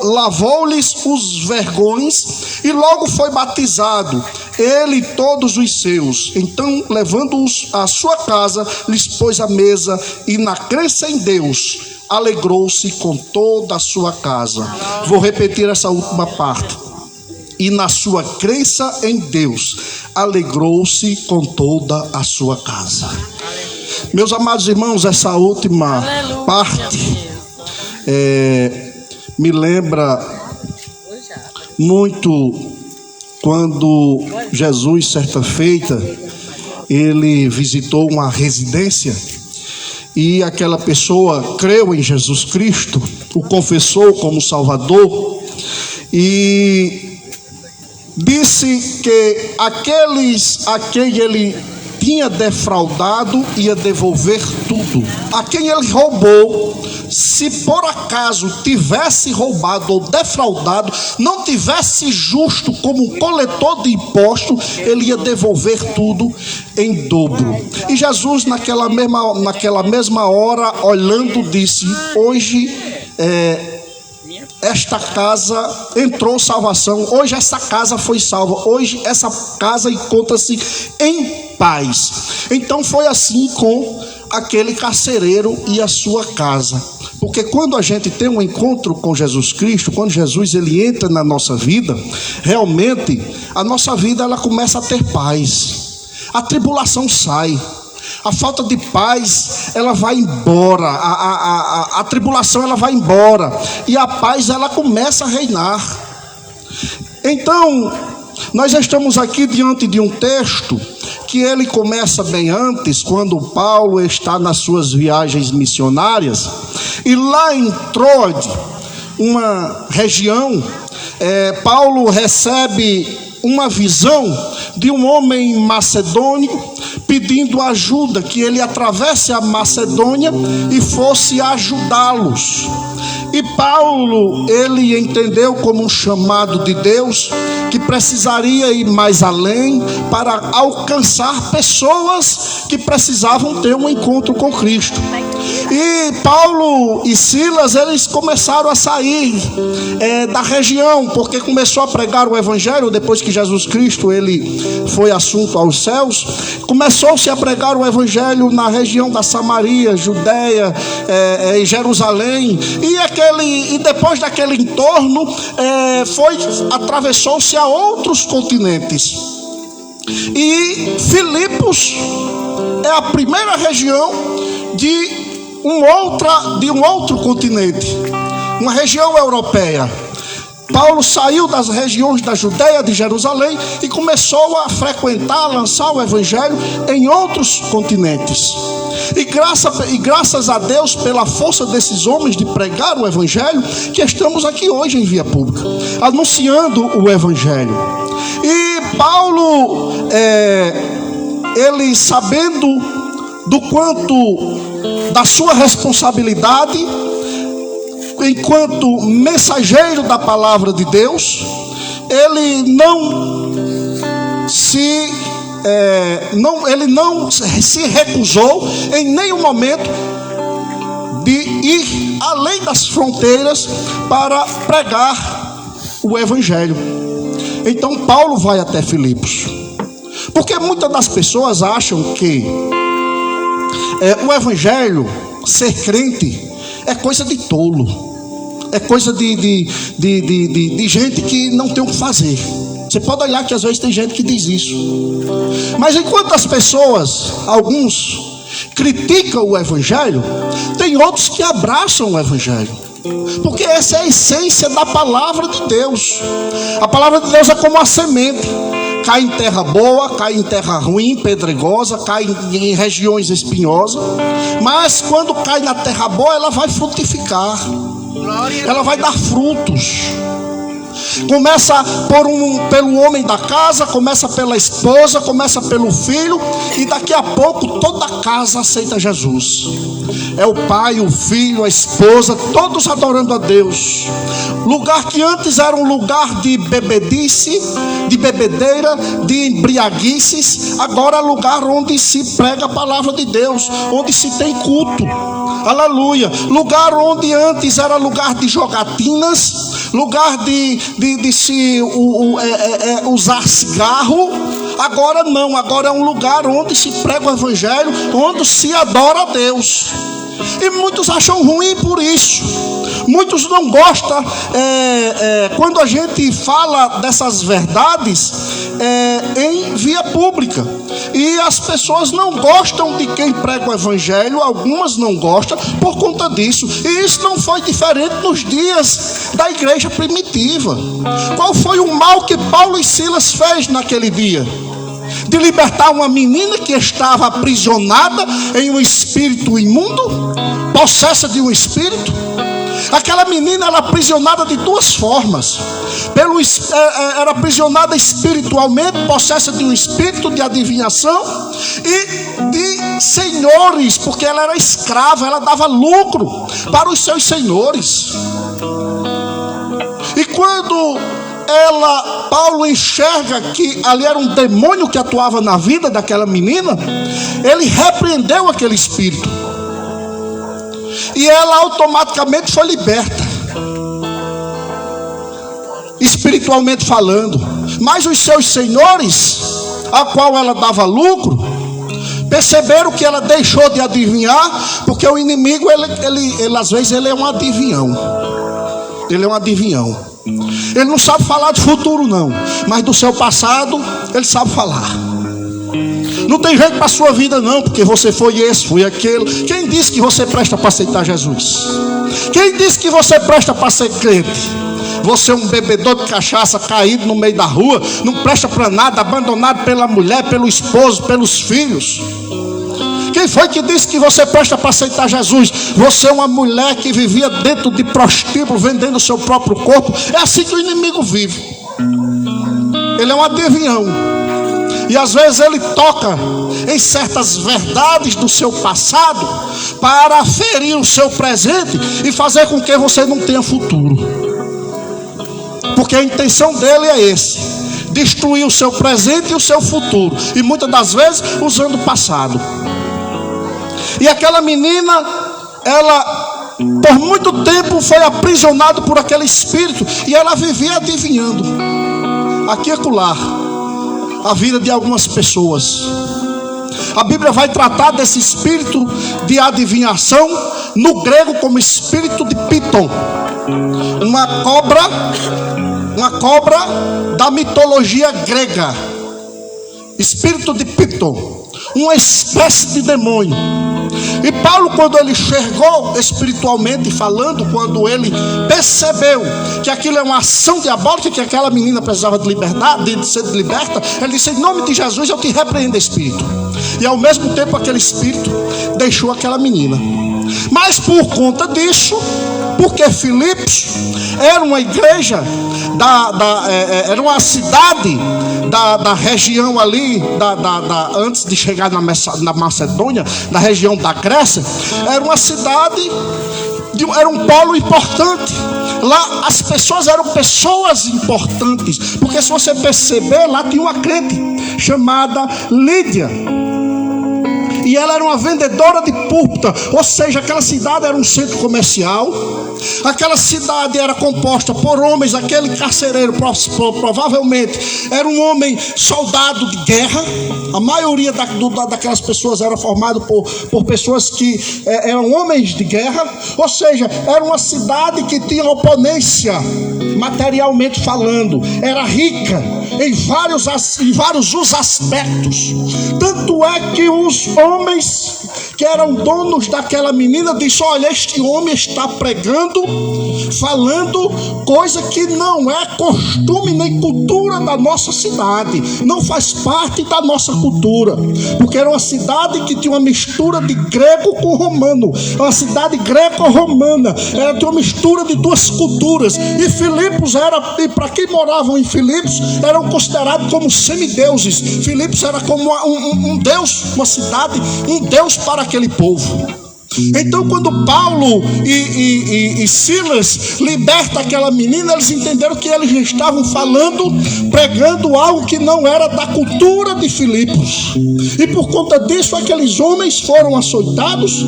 lavou-lhes os vergões e logo foi batizado, ele e todos os seus. Então, levando-os à sua casa, lhes pôs a mesa, e na crença em Deus alegrou-se com toda a sua casa. Vou repetir essa última parte. E na sua crença em Deus alegrou-se com toda a sua casa. Meus amados irmãos, essa última parte me lembra muito quando Jesus, certa feita, ele visitou uma residência e aquela pessoa creu em Jesus Cristo, o confessou como Salvador e disse que aqueles a quem ele tinha defraudado ia devolver tudo. A quem ele roubou, se por acaso tivesse roubado ou defraudado, não tivesse justo como coletor de imposto, ele ia devolver tudo em dobro. E Jesus naquela mesma hora, olhando, disse: hoje esta casa entrou salvação, hoje essa casa foi salva, hoje essa casa encontra-se em paz. paz. Então foi assim com aquele carcereiro e a sua casa. Porque quando a gente tem um encontro com Jesus Cristo, quando Jesus ele entra na nossa vida, realmente a nossa vida ela começa a ter paz. A tribulação sai. A falta de paz, ela vai embora, a tribulação ela vai embora, e a paz ela começa a reinar. Então, nós estamos aqui diante de um texto que ele começa bem antes, quando Paulo está nas suas viagens missionárias, e lá em Troade, uma região, Paulo recebe uma visão de um homem macedônio pedindo ajuda, que ele atravesse a Macedônia e fosse ajudá-los. E Paulo, ele entendeu como um chamado de Deus, que precisaria ir mais além para alcançar pessoas que precisavam ter um encontro com Cristo. E Paulo e Silas, eles começaram a sair da região, porque começou a pregar o evangelho depois que Jesus Cristo ele foi assunto aos céus. Começou-se a pregar o evangelho na região da Samaria, Judeia, Jerusalém, e depois daquele entorno atravessou-se a outros continentes. E Filipos é a primeira região de um outro continente, uma região europeia. Paulo saiu das regiões da Judeia, de Jerusalém, e começou a frequentar, a lançar o evangelho em outros continentes. E graças a Deus, pela força desses homens de pregar o evangelho, que estamos aqui hoje em via pública, anunciando o evangelho. E Paulo, ele sabendo do quanto da sua responsabilidade enquanto mensageiro da palavra de Deus, ele não se recusou em nenhum momento de ir além das fronteiras para pregar o evangelho. Então Paulo vai até Filipos, porque muitas das pessoas acham que o evangelho, ser crente, é coisa de tolo, é coisa de gente que não tem o que fazer. Você pode olhar que às vezes tem gente que diz isso. Mas enquanto as pessoas, alguns, criticam o evangelho, tem outros que abraçam o evangelho, porque essa é a essência da palavra de Deus. A palavra de Deus é como a semente. Cai em terra boa, cai em terra ruim, pedregosa, cai em regiões espinhosas. Mas quando cai na terra boa, ela vai frutificar. Ela vai dar frutos. Começa pelo homem da casa, começa pela esposa, começa pelo filho, e daqui a pouco toda a casa aceita Jesus. É o pai, o filho, a esposa, todos adorando a Deus. Lugar que antes era um lugar de bebedice, de bebedeira, de embriaguices, agora é lugar onde se prega a palavra de Deus, onde se tem culto. Aleluia. Lugar onde antes era lugar de jogatinas, lugar de se usar cigarro, agora não, agora é um lugar onde se prega o evangelho, onde se adora a Deus. E muitos acham ruim por isso. Muitos não gostam quando a gente fala dessas verdades em via pública. E as pessoas não gostam de quem prega o evangelho. Algumas não gostam por conta disso. E isso não foi diferente nos dias da igreja primitiva. Qual foi o mal que Paulo e Silas fez naquele dia? De libertar uma menina que estava aprisionada em um espírito imundo, possessa de um espírito. Aquela menina era aprisionada de duas formas. Era aprisionada espiritualmente, possessa de um espírito de adivinhação, e de senhores, porque ela era escrava, ela dava lucro para os seus senhores. E quando Paulo enxerga que ali era um demônio que atuava na vida daquela menina, ele repreendeu aquele espírito, e ela automaticamente foi liberta, espiritualmente falando. Mas os seus senhores, a qual ela dava lucro, Perceberam que ela deixou de adivinhar, porque o inimigo, ele às vezes ele é um adivinhão. Ele é um adivinhão. Ele não sabe falar de futuro não, mas do seu passado ele sabe falar. Não tem jeito para a sua vida não, porque você foi esse, foi aquele. Quem disse que você presta para aceitar Jesus? Quem disse que você presta para ser crente? Você é um bebedor de cachaça, caído no meio da rua, não presta para nada, abandonado pela mulher, pelo esposo, pelos filhos. Quem foi que disse que você presta para aceitar Jesus? Você é uma mulher que vivia dentro de prostíbulo, vendendo o seu próprio corpo. É assim que o inimigo vive. Ele é um adivinhão. E às vezes ele toca em certas verdades do seu passado para ferir o seu presente e fazer com que você não tenha futuro. Porque a intenção dele é esse: destruir o seu presente e o seu futuro. E muitas das vezes usando o passado. E aquela menina, ela por muito tempo foi aprisionada por aquele espírito. E ela vivia adivinhando aqui e acolá a vida de algumas pessoas. A Bíblia vai tratar desse espírito de adivinhação no grego como espírito de Piton, uma cobra da mitologia grega. Espírito de Piton, uma espécie de demônio. E Paulo, quando ele enxergou espiritualmente falando, quando ele percebeu que aquilo é uma ação diabólica, que aquela menina precisava de liberdade, de ser liberta, ele disse: em nome de Jesus eu te repreendo, espírito. E ao mesmo tempo aquele espírito deixou aquela menina. Mas por conta disso, porque Filipos era uma igreja era uma cidade da região ali, antes de chegar na Macedônia, da região da Grécia, era uma cidade, era um polo importante. Lá as pessoas eram pessoas importantes, porque se você perceber, lá tinha uma crente chamada Lídia. E ela era uma vendedora de púrpura, ou seja, aquela cidade era um centro comercial. Aquela cidade era composta por homens. Aquele carcereiro provavelmente era um homem soldado de guerra. A maioria daquelas pessoas era formada por pessoas que eram homens de guerra. Ou seja, era uma cidade que tinha oponência materialmente falando. Era rica em vários os aspectos. Tanto é que os homens que eram donos daquela menina disseram: olha, este homem está pregando, falando coisa que não é costume nem cultura da nossa cidade, não faz parte da nossa cultura, porque era uma cidade que tinha uma mistura de grego com romano, uma cidade greco-romana, era uma mistura de duas culturas. E Filipos e para quem moravam em Filipos, eram considerados como semideuses. Filipos era como um deus, uma cidade, um deus para aquele povo. Então, quando Paulo e Silas libertam aquela menina, eles entenderam que eles estavam falando, pregando algo que não era da cultura de Filipos. E por conta disso, aqueles homens foram açoitados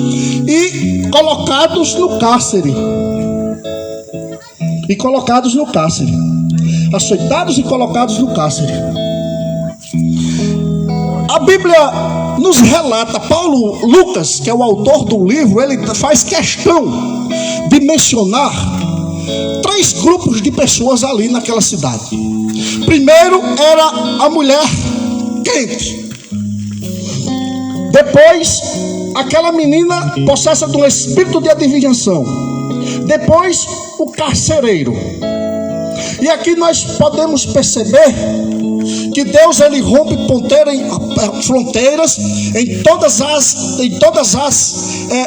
e colocados no cárcere. Açoitados e colocados no cárcere. A Bíblia nos relata, Lucas, que é o autor do livro, ele faz questão de mencionar 3 grupos de pessoas ali naquela cidade. Primeiro era a mulher crente. Depois, aquela menina possessa de um espírito de adivinhação. Depois, o carcereiro. E aqui nós podemos perceber que Deus, ele rompe fronteiras em todas as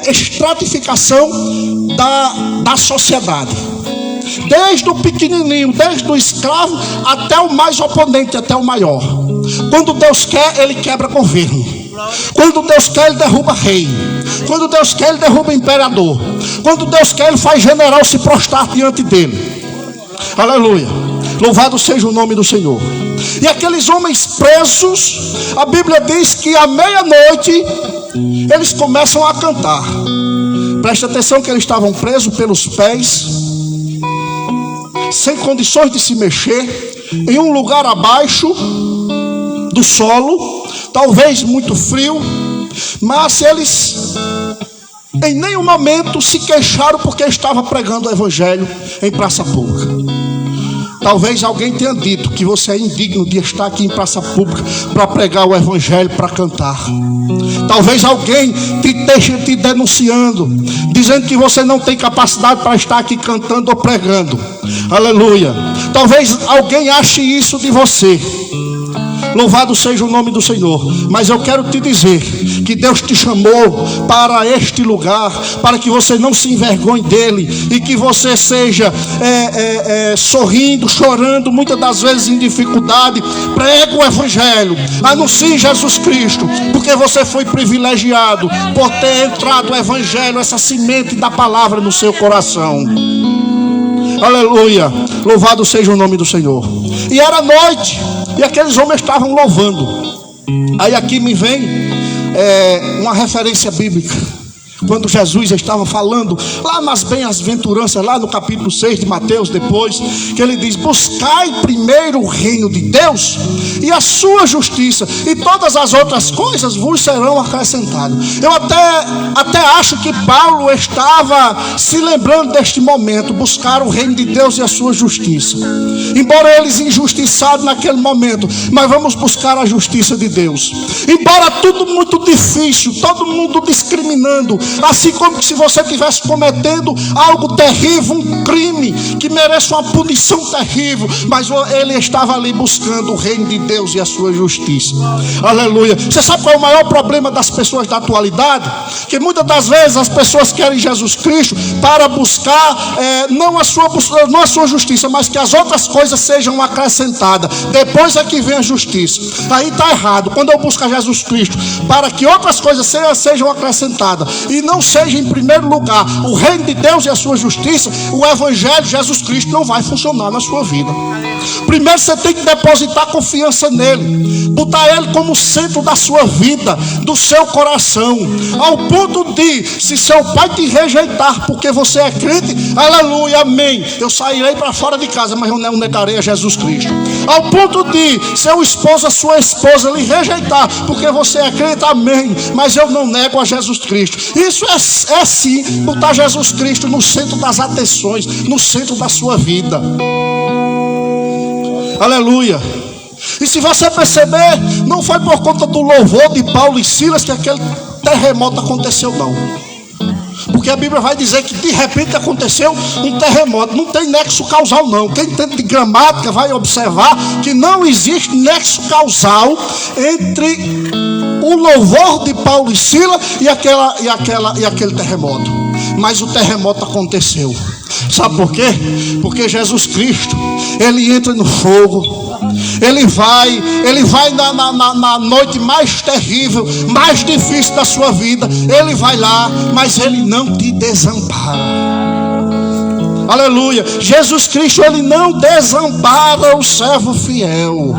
estratificação da sociedade, desde o pequenininho, desde o escravo até o mais oponente, até o maior. Quando Deus quer, ele quebra governo. Quando Deus quer, ele derruba rei. Quando Deus quer, ele derruba imperador. Quando Deus quer, ele faz general se prostrar diante dele. Aleluia, louvado seja o nome do Senhor. E aqueles homens presos, a Bíblia diz que à meia-noite eles começam a cantar. Presta atenção que eles estavam presos pelos pés, sem condições de se mexer, em um lugar abaixo do solo, talvez muito frio. Mas eles em nenhum momento se queixaram porque estava pregando o evangelho em praça pública. Talvez alguém tenha dito que você é indigno de estar aqui em praça pública para pregar o evangelho, para cantar. Talvez alguém esteja te denunciando, dizendo que você não tem capacidade para estar aqui cantando ou pregando. Aleluia. Talvez alguém ache isso de você. Louvado seja o nome do Senhor. Mas eu quero te dizer que Deus te chamou para este lugar, para que você não se envergonhe dele, e que você seja sorrindo, chorando, muitas das vezes em dificuldade. Pregue o evangelho, anuncie Jesus Cristo, porque você foi privilegiado por ter entrado o evangelho, essa semente da palavra no seu coração. Aleluia, louvado seja o nome do Senhor. E era noite, e aqueles homens estavam louvando. Aí aqui me vem uma referência bíblica. Quando Jesus estava falando lá nas bem-aventuranças, lá no capítulo 6 de Mateus, depois que ele diz: buscai primeiro o reino de Deus e a sua justiça, e todas as outras coisas vos serão acrescentadas. Eu até acho que Paulo estava se lembrando deste momento, buscar o reino de Deus e a sua justiça. Embora eles injustiçados naquele momento, mas vamos buscar a justiça de Deus. Embora tudo muito difícil, todo mundo discriminando, assim como se você estivesse cometendo algo terrível, um crime que merece uma punição terrível, mas ele estava ali buscando o reino de Deus e a sua justiça. Aleluia. Você sabe qual é o maior problema das pessoas da atualidade? Que muitas das vezes as pessoas querem Jesus Cristo para buscar não a sua justiça, mas que as outras coisas sejam acrescentadas. Depois é que vem a justiça. Aí está errado. Quando eu busco Jesus Cristo para que outras coisas sejam acrescentadas, e não seja em primeiro lugar o reino de Deus e a sua justiça, o evangelho de Jesus Cristo não vai funcionar na sua vida. Primeiro você tem que depositar confiança nele, botar ele como centro da sua vida, do seu coração, ao ponto de, se seu pai te rejeitar porque você é crente, aleluia, amém, eu sairei para fora de casa, mas eu não negarei a Jesus Cristo. Ao ponto de seu esposo, a sua esposa lhe rejeitar porque você é crente, amém, mas eu não nego a Jesus Cristo. Isso é sim botar Jesus Cristo no centro das atenções, no centro da sua vida. Aleluia. E se você perceber, não foi por conta do louvor de Paulo e Silas que aquele terremoto aconteceu, não. Porque a Bíblia vai dizer que de repente aconteceu um terremoto. Não tem nexo causal, não. Quem entende de gramática vai observar que não existe nexo causal entre o louvor de Paulo e Silas e aquele terremoto. Mas o terremoto aconteceu. Sabe por quê? Porque Jesus Cristo, ele entra no fogo. Ele vai na noite mais terrível, mais difícil da sua vida. Ele vai lá, mas ele não te desampara. Aleluia. Jesus Cristo, ele não desampara o servo fiel.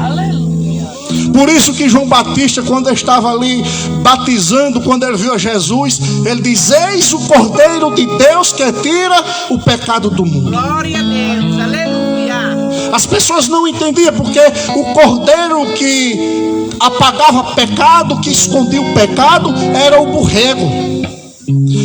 Por isso que João Batista, quando estava ali batizando, quando ele viu a Jesus, ele diz: eis o Cordeiro de Deus que tira o pecado do mundo. Glória a Deus, aleluia. As pessoas não entendiam, porque o cordeiro que apagava pecado, que escondia o pecado, era o borrego,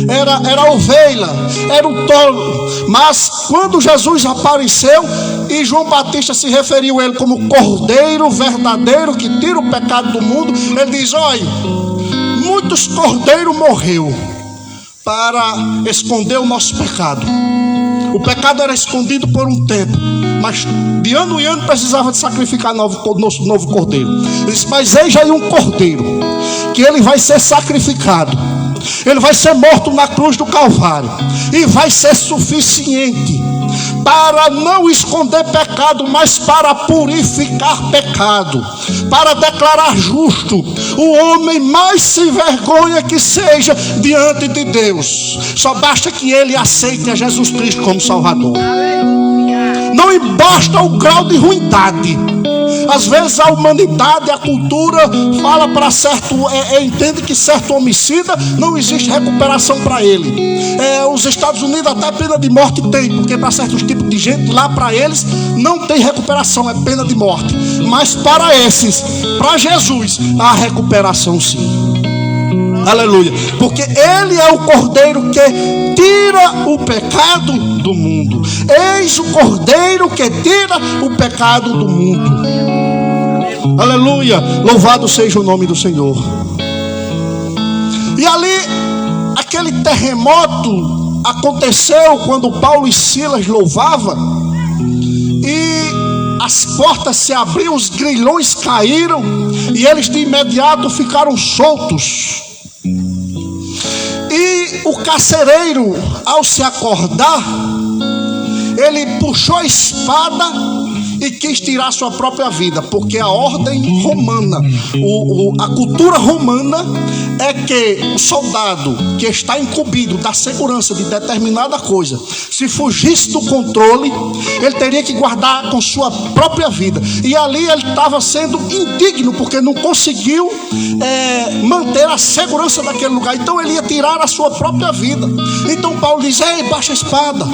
era a ovelha, era o tolo. Mas quando Jesus apareceu e João Batista se referiu a ele como cordeiro verdadeiro que tira o pecado do mundo, ele diz: olha, muitos cordeiros morreu para esconder o nosso pecado. O pecado era escondido por um tempo, mas de ano em ano precisava de sacrificar nosso novo cordeiro. Ele disse: mas eis aí um cordeiro que ele vai ser sacrificado, ele vai ser morto na cruz do Calvário, e vai ser suficiente para não esconder pecado, mas para purificar pecado, para declarar justo o homem mais sem vergonha que seja diante de Deus. Só basta que ele aceite a Jesus Cristo como Salvador. Não basta o grau de ruindade. Às vezes a humanidade, a cultura fala para certo, entende que certo homicida não existe recuperação para ele. Os Estados Unidos até pena de morte tem, porque para certos tipos de gente lá, para eles não tem recuperação, é pena de morte. Mas para esses, para Jesus, há recuperação sim. Aleluia. Porque Ele é o Cordeiro que tira o pecado do mundo. Eis o Cordeiro que tira o pecado do mundo. Aleluia. Louvado seja o nome do Senhor. E ali, aquele terremoto aconteceu quando Paulo e Silas louvavam. E as portas se abriram, os grilhões caíram, e eles de imediato ficaram soltos. E o carcereiro, ao se acordar, ele puxou a espada e quis tirar sua própria vida, porque a ordem romana, a cultura romana é que o soldado que está incumbido da segurança de determinada coisa, se fugisse do controle, ele teria que guardar com sua própria vida. E ali ele estava sendo indigno, porque não conseguiu manter a segurança daquele lugar. Então ele ia tirar a sua própria vida. Então Paulo diz: ei, baixa a espada,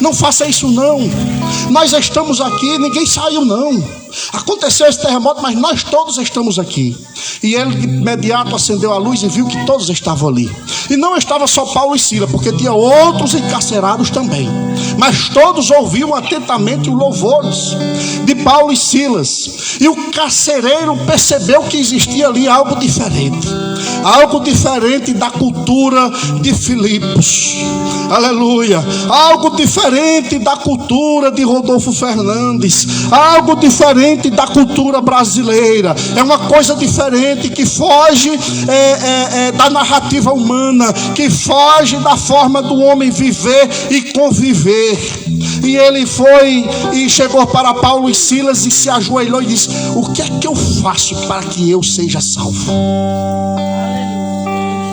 não faça isso não. Nós estamos aqui, ninguém saiu não. Aconteceu esse terremoto, mas nós todos estamos aqui. E ele de imediato acendeu a luz e viu que todos estavam ali. E não estava só Paulo e Silas, porque tinha outros encarcerados também. Mas todos ouviam atentamente os louvores de Paulo e Silas. E o carcereiro percebeu que existia ali algo diferente. Algo diferente da cultura de Filipos. Aleluia. Algo diferente da cultura de Rodolfo Fernandes. Algo diferente da cultura brasileira. É uma coisa diferente que foge da narrativa humana, que foge da forma do homem viver e conviver. E ele foi e chegou para Paulo e Silas e se ajoelhou e disse: o que é que eu faço para que eu seja salvo?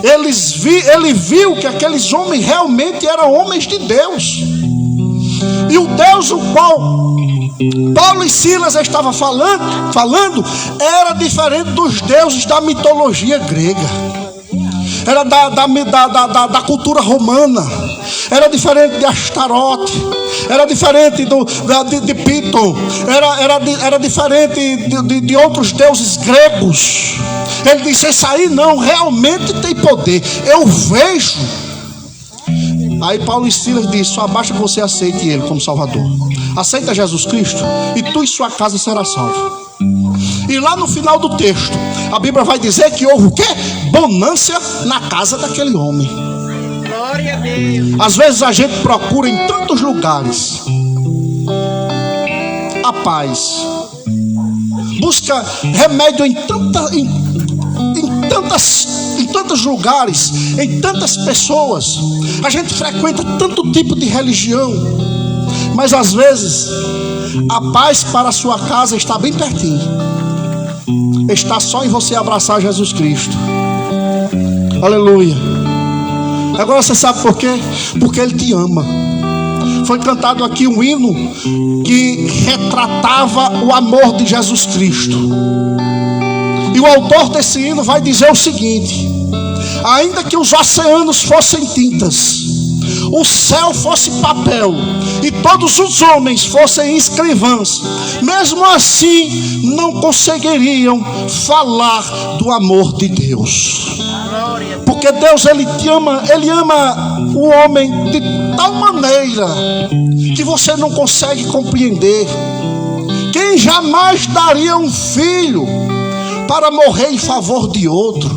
Ele viu que aqueles homens realmente eram homens de Deus. E o Deus o qual Paulo e Silas estavam falando era diferente dos deuses da mitologia grega. Era da cultura romana. Era diferente de Astarote. Era diferente de Piton. Era diferente de outros deuses gregos. Ele disse: esse aí não, realmente tem poder. Eu vejo. Aí Paulo e Silas disse: só basta que você aceite Ele como Salvador. Aceita Jesus Cristo e tu e sua casa será salvo. E lá no final do texto, a Bíblia vai dizer que houve o quê? Bonança na casa daquele homem. Glória a Deus. Às vezes a gente procura em tantos lugares a paz, busca remédio em tantos lugares, em tantas pessoas. A gente frequenta tanto tipo de religião, mas às vezes a paz para a sua casa está bem pertinho. Está só em você abraçar Jesus Cristo. Aleluia. Agora você sabe por quê? Porque Ele te ama. Foi cantado aqui um hino que retratava o amor de Jesus Cristo. E o autor desse hino vai dizer o seguinte: ainda que os oceanos fossem tintas, o céu fosse papel e todos os homens fossem escrivãs, mesmo assim não conseguiriam falar do amor de Deus. Porque Deus, Ele te ama, Ele ama o homem de tal maneira que você não consegue compreender. Quem jamais daria um filho para morrer em favor de outro,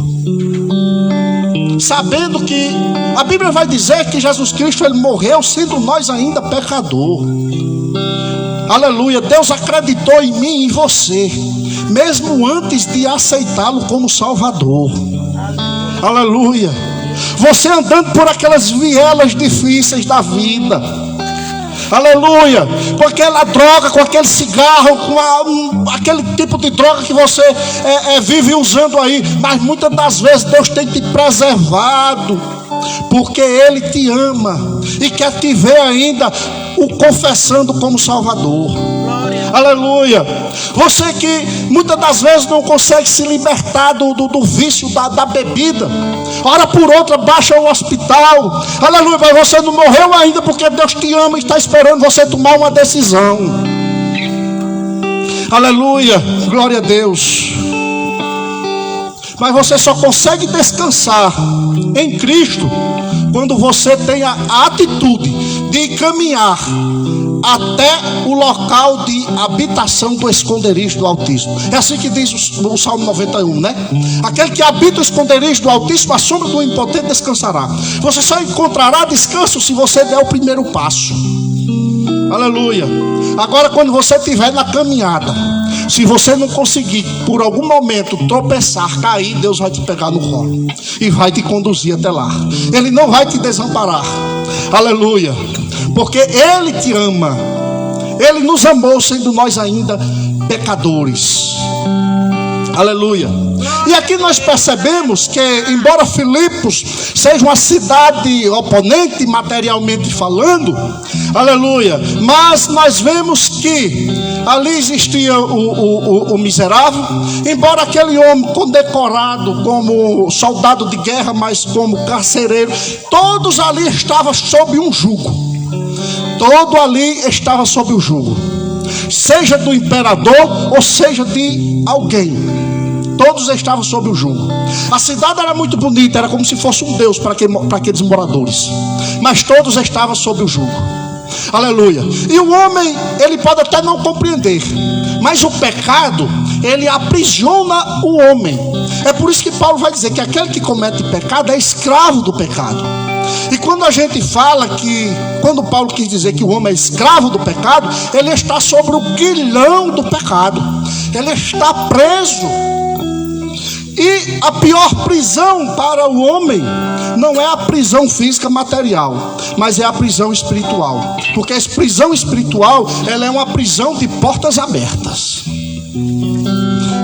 sabendo que a Bíblia vai dizer que Jesus Cristo, Ele morreu sendo nós ainda pecador. Aleluia. Deus acreditou em mim e em você, mesmo antes de aceitá-lo como Salvador. Aleluia. Você andando por aquelas vielas difíceis da vida, aleluia, com aquela droga, com aquele cigarro, com aquele tipo de droga que você vive usando aí, mas muitas das vezes Deus tem te preservado, porque Ele te ama e quer te ver ainda o confessando como Salvador. Aleluia. Você que muitas das vezes não consegue se libertar do vício da bebida, hora por outra baixa o hospital, aleluia, mas você não morreu ainda, porque Deus te ama e está esperando você tomar uma decisão. Aleluia, glória a Deus. Mas você só consegue descansar em Cristo quando você tem a atitude de caminhar até o local de habitação do esconderijo do Altíssimo. É assim que diz o Salmo 91, né? Aquele que habita o esconderijo do Altíssimo, a sombra do Onipotente descansará. Você só encontrará descanso se você der o primeiro passo. Aleluia. Agora, quando você estiver na caminhada, se você não conseguir por algum momento tropeçar, cair, Deus vai te pegar no colo e vai te conduzir até lá. Ele não vai te desamparar. Aleluia. Porque Ele te ama. Ele nos amou sendo nós ainda pecadores. Aleluia. E aqui nós percebemos que, embora Filipos seja uma cidade oponente materialmente falando, aleluia, mas nós vemos que ali existia o miserável. Embora aquele homem condecorado como soldado de guerra, mas como carcereiro, todos ali estavam sob um jugo. Todo ali estava sob o jugo, seja do imperador ou seja de alguém. Todos estavam sob o jugo. A cidade era muito bonita, era como se fosse um Deus para aqueles moradores, mas todos estavam sob o jugo. Aleluia. E o homem, ele pode até não compreender, mas o pecado, ele aprisiona o homem. É por isso que Paulo vai dizer que aquele que comete pecado é escravo do pecado. E quando a gente fala que, quando Paulo quis dizer que o homem é escravo do pecado, ele está sobre o grilhão do pecado. Ele está preso. E a pior prisão para o homem não é a prisão física material, mas é a prisão espiritual. Porque a prisão espiritual, ela é uma prisão de portas abertas.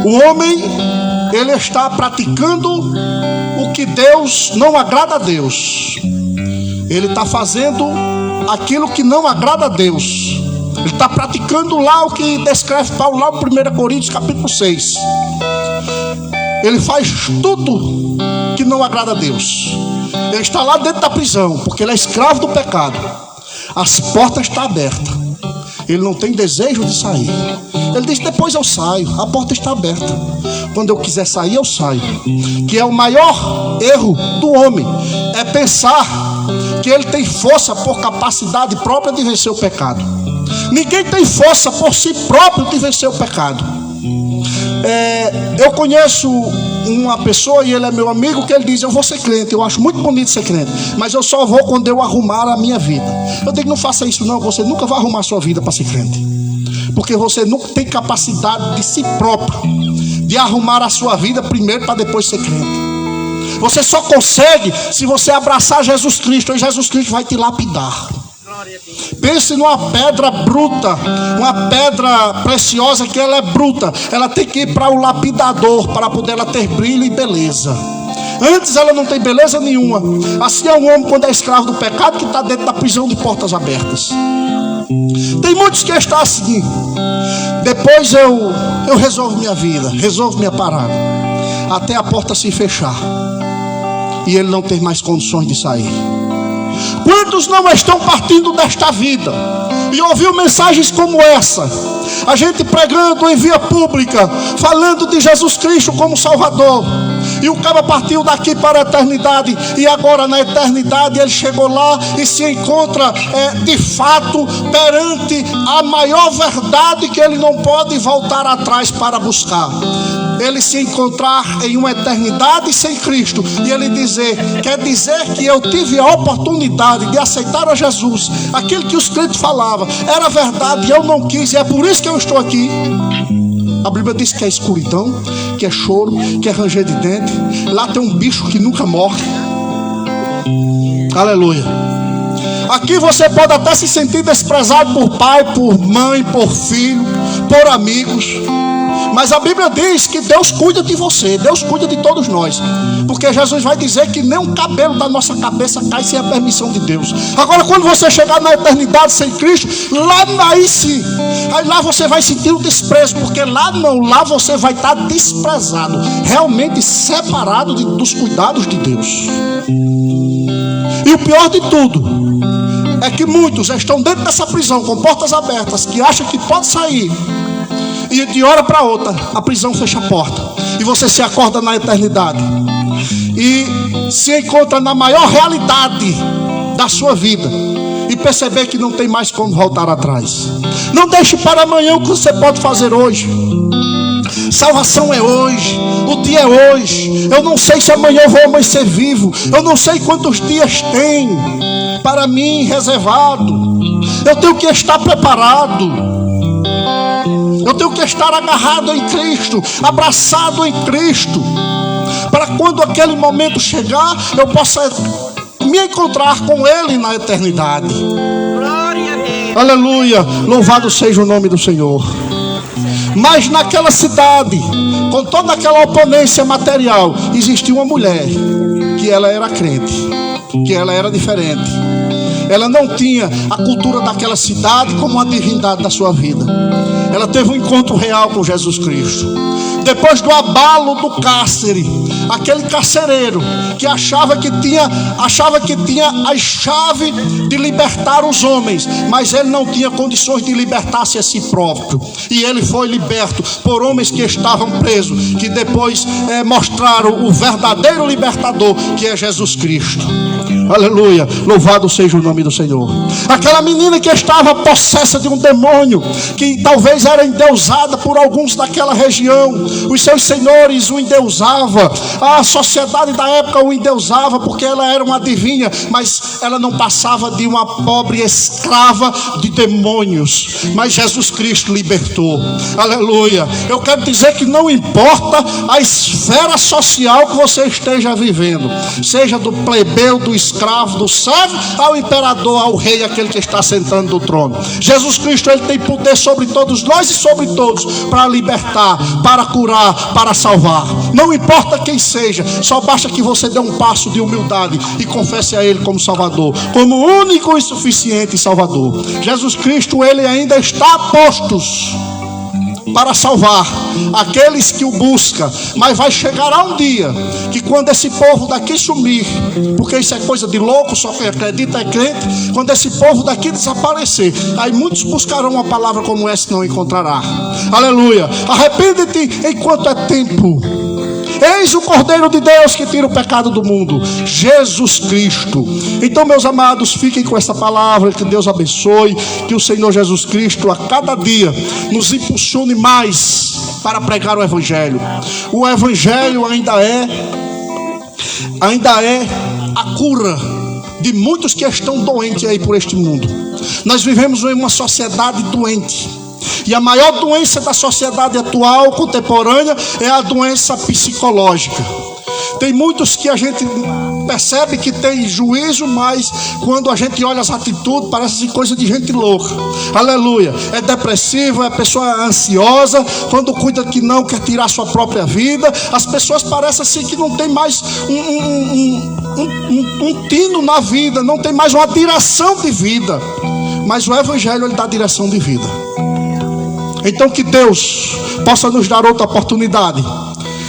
O homem, ele está praticando o que Deus não agrada a Deus. Ele está fazendo aquilo que não agrada a Deus. Ele está praticando lá o que descreve Paulo lá no 1 Coríntios capítulo 6. Ele faz tudo que não agrada a Deus. Ele está lá dentro da prisão, porque ele é escravo do pecado. As portas estão abertas. Ele não tem desejo de sair. Ele diz: depois eu saio, a porta está aberta. Quando eu quiser sair, eu saio. Que é o maior erro do homem, é pensar que ele tem força por capacidade própria de vencer o pecado. Ninguém tem força por si próprio de vencer o pecado. Eu conheço uma pessoa, e ele é meu amigo, que ele diz: eu vou ser crente, eu acho muito bonito ser crente, mas eu só vou quando eu arrumar a minha vida. Eu digo: não faça isso não, você nunca vai arrumar a sua vida para ser crente, porque você nunca tem capacidade de si próprio, de arrumar a sua vida primeiro para depois ser crente. Você só consegue se você abraçar Jesus Cristo, e Jesus Cristo vai te lapidar. Pense numa pedra bruta, uma pedra preciosa que ela é bruta, ela tem que ir para o lapidador para poder ela ter brilho e beleza. Antes ela não tem beleza nenhuma. Assim é um homem quando é escravo do pecado, que está dentro da prisão de portas abertas. Tem muitos que estão assim: depois eu resolvo minha vida, resolvo minha parada, até a porta se fechar e ele não ter mais condições de sair. Quantos não estão partindo desta vida e ouviu mensagens como essa, a gente pregando em via pública, falando de Jesus Cristo como Salvador, e o cara partiu daqui para a eternidade, e agora na eternidade ele chegou lá e se encontra de fato perante a maior verdade que ele não pode voltar atrás para buscar. Ele se encontrar em uma eternidade sem Cristo, e ele quer dizer que eu tive a oportunidade de aceitar a Jesus. Aquilo que os crentes falavam era verdade e eu não quis, e é por isso que eu estou aqui. A Bíblia diz que é escuridão, que é choro, que é ranger de dente. Lá tem um bicho que nunca morre. Aleluia. Aqui você pode até se sentir desprezado por pai, por mãe, por filho, por amigos, mas a Bíblia diz que Deus cuida de você, Deus cuida de todos nós, porque Jesus vai dizer que nem um cabelo da nossa cabeça cai sem a permissão de Deus. Agora, quando você chegar na eternidade sem Cristo, aí lá você vai sentir o desprezo, porque lá você vai estar desprezado, realmente separado dos cuidados de Deus. E o pior de tudo é que muitos estão dentro dessa prisão com portas abertas, que acham que pode sair, e de hora para outra a prisão fecha a porta. e você se acorda na eternidade e se encontra na maior realidade da sua vida e perceber que não tem mais como voltar atrás. Não deixe para amanhã o que você pode fazer hoje. Salvação é hoje, o dia é hoje. Eu não sei se amanhã eu vou amanhecer vivo. Eu não sei quantos dias tem para mim reservado. Eu tenho que estar preparado. Eu tenho que estar agarrado em Cristo, abraçado em Cristo, para quando aquele momento chegar, eu possa me encontrar com Ele na eternidade. Glória a Deus. Aleluia, louvado seja o nome do Senhor. Mas naquela cidade, com toda aquela oponência material, existia uma mulher que ela era crente, que ela era diferente. Ela não tinha a cultura daquela cidade como a divindade da sua vida. Ela teve um encontro real com Jesus Cristo. Depois do abalo do cárcere, aquele carcereiro que achava que tinha a chave de libertar os homens, mas ele não tinha condições de libertar-se a si próprio. E ele foi liberto por homens que estavam presos, que depois mostraram o verdadeiro libertador, que é Jesus Cristo. Aleluia, louvado seja o nome do Senhor. Aquela menina que estava possessa de um demônio, que talvez era endeusada por alguns daquela região. Os seus senhores o endeusavam, a sociedade da época o endeusava, porque ela era uma adivinha, mas ela não passava de uma pobre escrava de demônios. Mas Jesus Cristo libertou. Aleluia. Eu quero dizer que não importa a esfera social que você esteja vivendo, seja do plebeu, do escravo, do servo, ao imperador, ao rei, aquele que está sentando no trono. Jesus Cristo, ele tem poder sobre todos nós e sobre todos, para libertar, para curar, para salvar. Não importa quem seja, só basta que você dê um passo de humildade e confesse a Ele como Salvador, como único e suficiente Salvador. Jesus Cristo, ele ainda está a postos para salvar aqueles que o buscam, mas vai chegar um dia que quando esse povo daqui sumir, porque isso é coisa de louco, só quem acredita é crente, quando esse povo daqui desaparecer, aí muitos buscarão uma palavra como essa e não encontrará. Aleluia. Arrepende-te enquanto é tempo. Eis o Cordeiro de Deus que tira o pecado do mundo, Jesus Cristo. Então, meus amados, fiquem com essa palavra. Que Deus abençoe, que o Senhor Jesus Cristo a cada dia nos impulsione mais para pregar o Evangelho. O Evangelho ainda é a cura de muitos que estão doentes aí por este mundo. Nós vivemos em uma sociedade doente. E a maior doença da sociedade atual, contemporânea, é a doença psicológica. Tem muitos que a gente percebe que tem juízo, mas quando a gente olha as atitudes, parece coisa de gente louca. Aleluia. É depressivo, é pessoa ansiosa, quando cuida que não quer tirar sua própria vida. As pessoas parecem assim que não tem mais um tino na vida, não tem mais uma direção de vida. Mas o Evangelho, ele dá direção de vida. Então que Deus possa nos dar outra oportunidade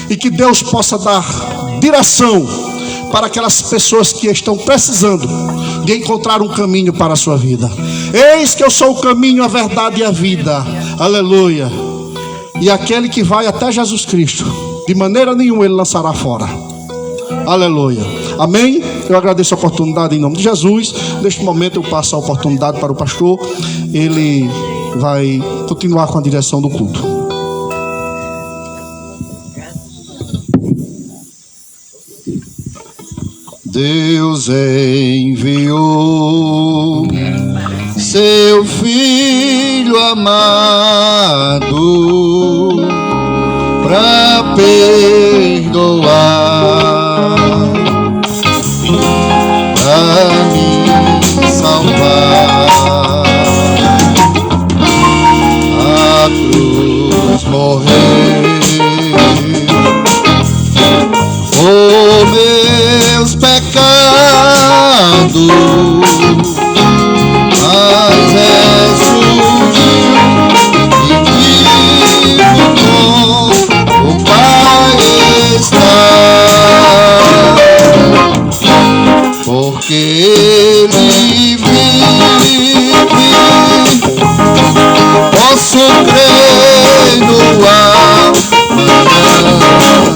e que Deus possa dar direção para aquelas pessoas que estão precisando de encontrar um caminho para a sua vida. Eis que eu sou o caminho, a verdade e a vida. Aleluia. E aquele que vai até Jesus Cristo, de maneira nenhuma ele lançará fora. Aleluia. Amém? Eu agradeço a oportunidade em nome de Jesus. Neste momento eu passo a oportunidade para o pastor. Ele vai continuar com a direção do culto. Deus enviou seu Filho amado para perdoar, para me salvar. A cruz morreu por meus pecados, mas ressurgiu e vivo com o Pai está, porque Ele vive. Posso crer no amanhã.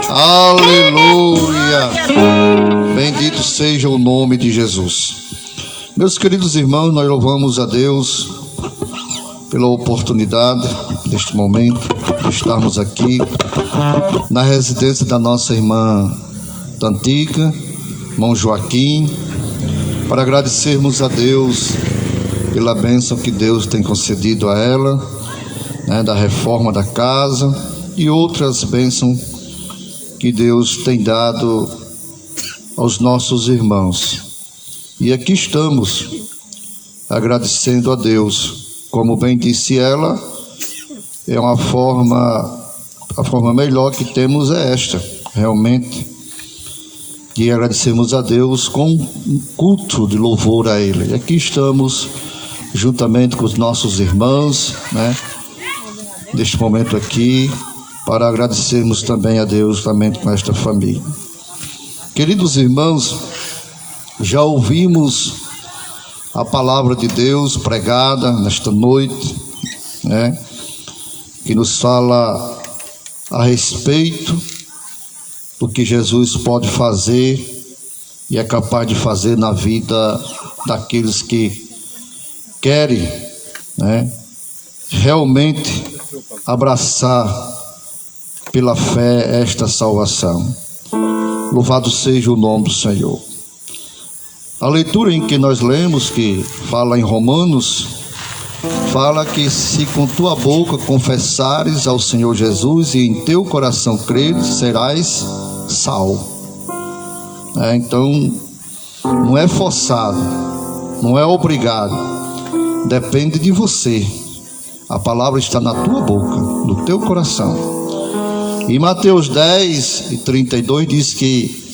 Aleluia. Bendito seja o nome de Jesus. Meus queridos irmãos, nós louvamos a Deus pela oportunidade deste momento de estarmos aqui na residência da nossa irmã Tantica, irmão Joaquim, para agradecermos a Deus pela bênção que Deus tem concedido a ela, né, da reforma da casa e outras bênçãos que Deus tem dado aos nossos irmãos. E aqui estamos agradecendo a Deus. Como bem disse ela, é a forma melhor que temos é esta, realmente, de agradecermos a Deus com um culto de louvor a Ele. E aqui estamos, juntamente com os nossos irmãos, né, neste momento aqui, para agradecermos também a Deus, juntamente com esta família. Queridos irmãos, já ouvimos a palavra de Deus pregada nesta noite, né, que nos fala a respeito do que Jesus pode fazer e é capaz de fazer na vida daqueles que querem, né, realmente abraçar pela fé esta salvação. Louvado seja o nome do Senhor. A leitura em que nós lemos, que fala em Romanos, fala que se com tua boca confessares ao Senhor Jesus e em teu coração creres, serás salvo. Então, não é forçado, não é obrigado, depende de você. A palavra está na tua boca, no teu coração. E Mateus 10:32 diz que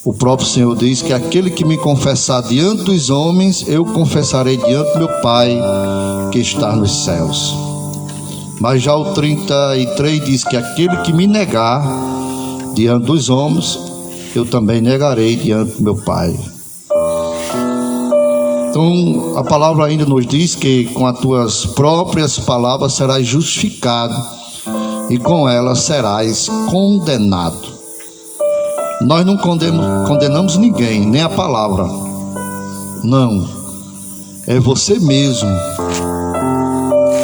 o próprio Senhor diz que aquele que me confessar diante dos homens, eu confessarei diante do meu Pai que está nos céus. Mas já o 33 diz que aquele que me negar diante dos homens, eu também negarei diante do meu Pai. Então a palavra ainda nos diz que com as tuas próprias palavras serás justificado e com elas serás condenado. Nós não condenamos ninguém, nem a palavra. Não. É você mesmo.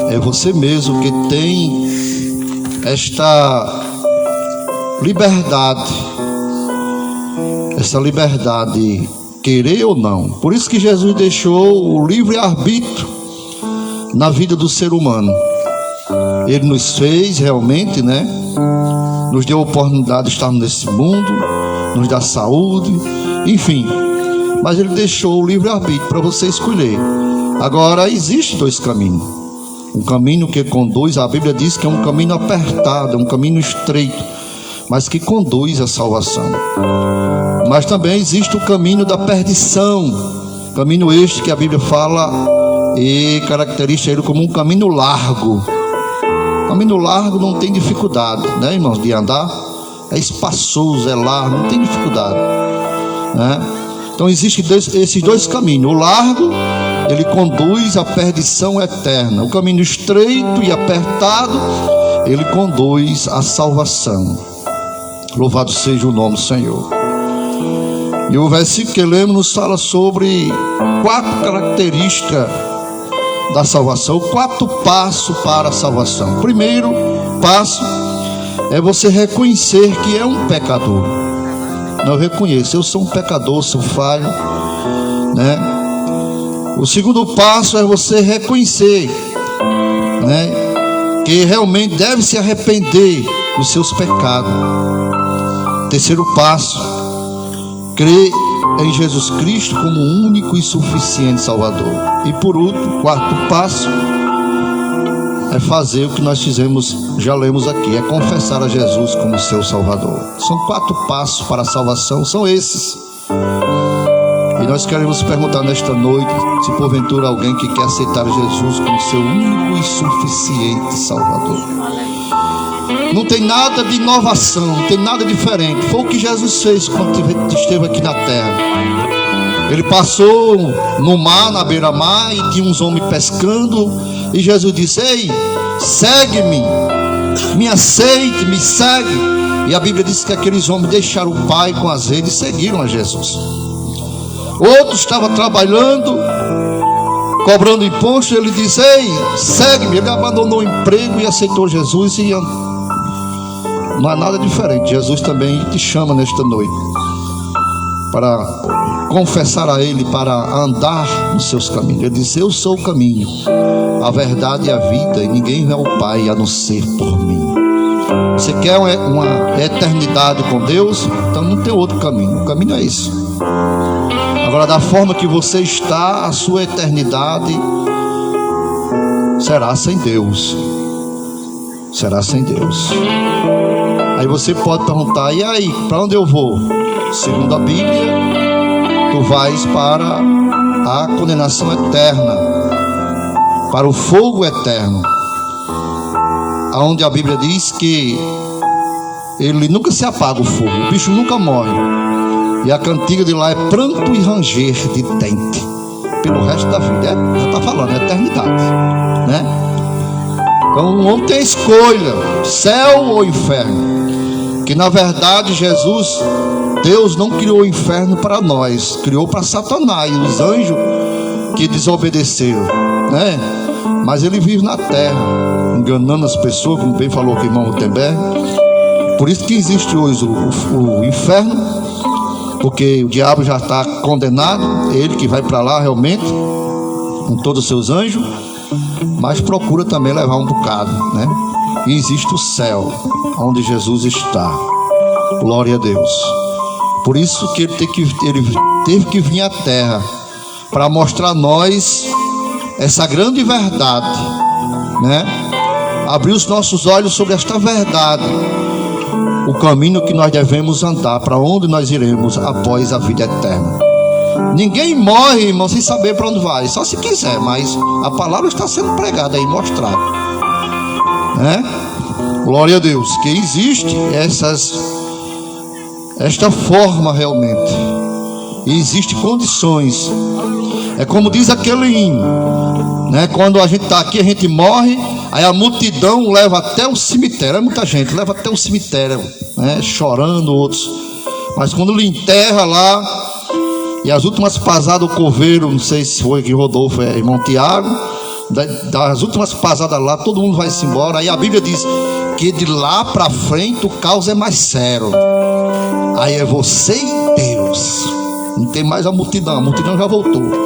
É você mesmo que tem esta liberdade. Essa liberdade de querer ou não. Por isso que Jesus deixou o livre-arbítrio na vida do ser humano. Ele nos fez realmente, né? Nos deu a oportunidade de estarmos nesse mundo, nos dá saúde, enfim. Mas Ele deixou o livre-arbítrio para você escolher. Agora, existem dois caminhos. Um caminho que conduz, a Bíblia diz que é um caminho apertado, um caminho estreito, mas que conduz à salvação. Mas também existe o caminho da perdição, caminho este que a Bíblia fala e caracteriza ele como um caminho largo. Caminho largo não tem dificuldade, né, irmãos, de andar. É espaçoso, é largo, não tem dificuldade, né? Então existem esses dois caminhos. O largo, ele conduz à perdição eterna. O caminho estreito e apertado, ele conduz à salvação. Louvado seja o nome do Senhor. E o versículo que lemos nos fala sobre 4 características da salvação, 4 passos para a salvação. O primeiro passo é você reconhecer que é um pecador. Eu reconheço, eu sou um pecador, sou falho, né? O segundo passo é você reconhecer, né, que realmente deve se arrepender dos seus pecados. Terceiro passo, crer em Jesus Cristo como o único e suficiente Salvador. E por último, 4º passo é fazer o que nós fizemos, já lemos aqui, é confessar a Jesus como seu Salvador. São 4 passos para a salvação, são esses. E nós queremos perguntar nesta noite se porventura alguém que quer aceitar Jesus como seu único e suficiente Salvador. Não tem nada de inovação, não tem nada diferente. Foi o que Jesus fez quando esteve aqui na terra. Ele passou no mar, na beira-mar, e tinha uns homens pescando. E Jesus disse: ei, segue-me, me aceite, me segue. E a Bíblia diz que aqueles homens deixaram o pai com as redes e seguiram a Jesus. Outro estava trabalhando, cobrando imposto, ele diz: ei, segue-me. Ele abandonou o emprego e aceitou Jesus. E não é nada diferente. Jesus também te chama nesta noite para confessar a Ele, para andar nos seus caminhos. Ele diz: eu sou o caminho, a verdade e a vida, e ninguém vem ao Pai a não ser por mim. Você quer uma eternidade com Deus? Então não tem outro caminho. O caminho é isso. Agora, da forma que você está, a sua eternidade será sem Deus. Será sem Deus. Aí você pode perguntar: e aí, para onde eu vou? Segundo a Bíblia, tu vais para a condenação eterna, para o fogo eterno, onde a Bíblia diz que ele nunca se apaga, o fogo, o bicho nunca morre. E a cantiga de lá é pranto e ranger de dente pelo resto da vida. Já está falando, é eternidade, né? Então o homem tem escolha, céu ou inferno. Que na verdade Deus não criou o inferno para nós, criou para Satanás e os anjos que desobedeceram, né? Mas ele vive na terra, enganando as pessoas, como bem falou aqui o irmão Gutenberg. Por isso que existe hoje o inferno, porque o diabo já está condenado, é ele que vai para lá realmente, com todos os seus anjos, mas procura também levar um bocado, né? E existe o céu, onde Jesus está. Glória a Deus. Por isso que ele teve que vir à terra, para mostrar a nós essa grande verdade, né? Abrir os nossos olhos sobre esta verdade, o caminho que nós devemos andar, para onde nós iremos após a vida eterna. Ninguém morre, irmão, sem saber para onde vai, só se quiser, mas a palavra está sendo pregada aí, mostrada, né? Glória a Deus, que existe esta forma realmente, e existe condições. É como diz aquele hino, né? Quando a gente está aqui, a gente morre, aí a multidão leva até o cemitério. É muita gente, leva até o cemitério, né? Chorando, outros. Mas quando ele enterra lá, e as últimas pasadas do coveiro, não sei se foi que Rodolfo, irmão Tiago, das últimas pasadas lá, todo mundo vai-se embora. Aí a Bíblia diz que de lá para frente o caos é mais sério. Aí é você e Deus. Não tem mais a multidão já voltou.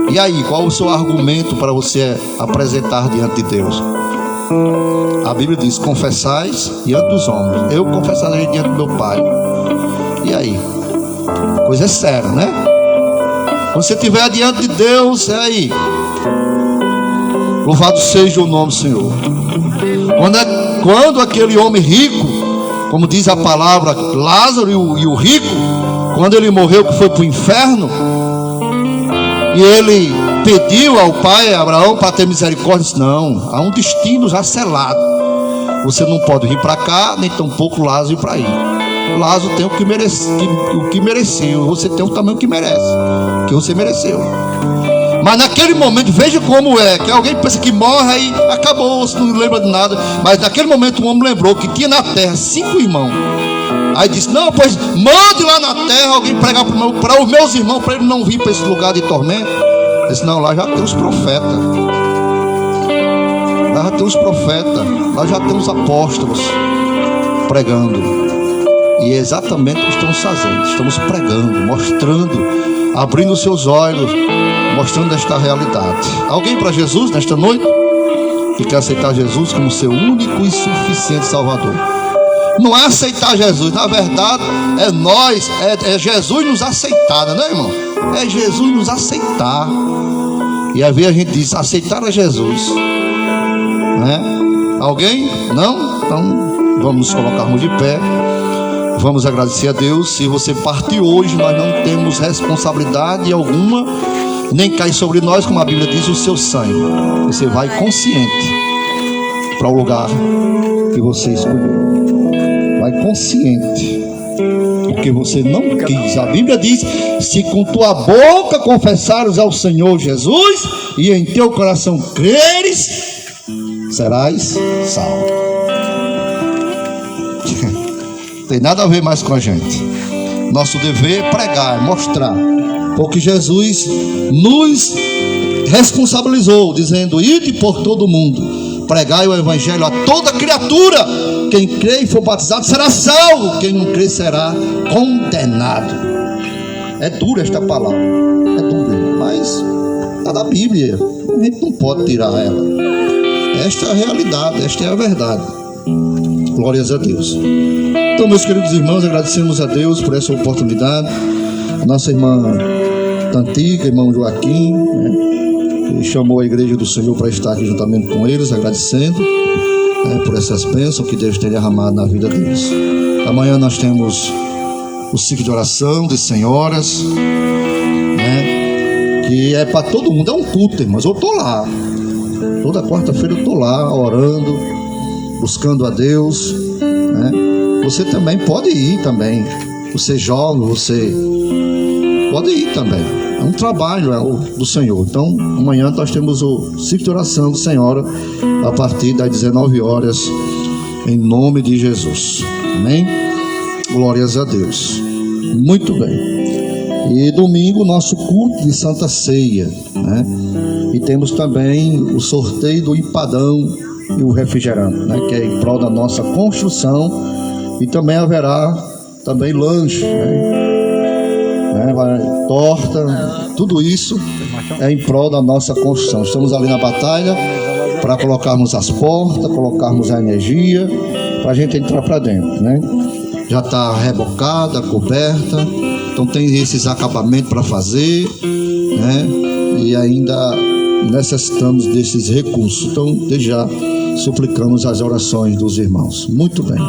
E aí, qual o seu argumento para você apresentar diante de Deus? A Bíblia diz: confessais diante dos homens, eu confessarei diante do meu Pai. E aí? Coisa séria, né? Quando você estiver diante de Deus, é aí. Louvado seja o nome do Senhor. Quando aquele homem rico, como diz a palavra, Lázaro e o rico, quando ele morreu, que foi para o inferno, e ele pediu ao pai Abraão para ter misericórdia, disse: não, há um destino já selado, você não pode vir para cá, nem tampouco Lázaro ir para aí. Lázaro tem o que mereceu, você tem o tamanho que merece, que você mereceu. Mas naquele momento, veja como é, que alguém pensa que morre e acabou, você não lembra de nada. Mas naquele momento o homem lembrou que tinha na terra 5 irmãos. Aí disse: não, pois mande lá na terra alguém pregar para os meus irmãos, para eles não vir para esse lugar de tormento. Ele disse: não, lá já tem os profetas, lá já tem os profetas, lá já tem os apóstolos pregando. E é exatamente o que estamos fazendo, estamos pregando, mostrando, abrindo os seus olhos, mostrando esta realidade. Alguém para Jesus nesta noite que quer aceitar Jesus como seu único e suficiente Salvador? Não é aceitar Jesus, na verdade é nós, é Jesus nos aceitar, né, irmão? É Jesus nos aceitar. E às vezes a gente diz: aceitar a Jesus, né? Alguém? Não? Então vamos nos colocarmos de pé. Vamos agradecer a Deus. Se você partir hoje, nós não temos responsabilidade alguma, nem cai sobre nós, como a Bíblia diz, o seu sangue. Você vai consciente para o lugar que você escolheu. Vai consciente, porque você não quis. A Bíblia diz: se com tua boca confessares ao Senhor Jesus e em teu coração creres, serás salvo. Tem nada a ver mais com a gente. Nosso dever é pregar, mostrar, porque Jesus nos responsabilizou, dizendo: ide por todo mundo, pregai o evangelho a toda criatura. Quem crê e for batizado será salvo, quem não crê será condenado. É dura esta palavra, é dura, mas está na Bíblia, a gente não pode tirar ela. Esta é a realidade, esta é a verdade. Glórias a Deus. Então, meus queridos irmãos, agradecemos a Deus por essa oportunidade. Nossa irmã Tantica, irmão Joaquim, né, que chamou a igreja do Senhor para estar aqui juntamente com eles, agradecendo, né, por essas bênçãos que Deus tem derramado na vida deles. Amanhã nós temos o ciclo de oração de senhoras, né, que é para todo mundo, é um culto, irmãos. Eu estou lá, toda quarta-feira eu estou lá orando, buscando a Deus, né? Você também pode ir também. Você jovem, você pode ir também. É um trabalho do Senhor. Então, amanhã nós temos o ciclo de oração do Senhora a partir das 19 horas, em nome de Jesus. Amém? Glórias a Deus. Muito bem. E domingo, nosso culto de Santa Ceia, né? E temos também o sorteio do empadão e o refrigerante, né? Que é em prol da nossa construção. E também haverá também lanche, né? Torta, tudo isso é em prol da nossa construção. Estamos ali na batalha para colocarmos as portas, colocarmos a energia, para a gente entrar para dentro, né? Já está rebocada, coberta, então tem esses acabamentos para fazer, né? E ainda necessitamos desses recursos. Então, desde já suplicamos as orações dos irmãos. Muito bem.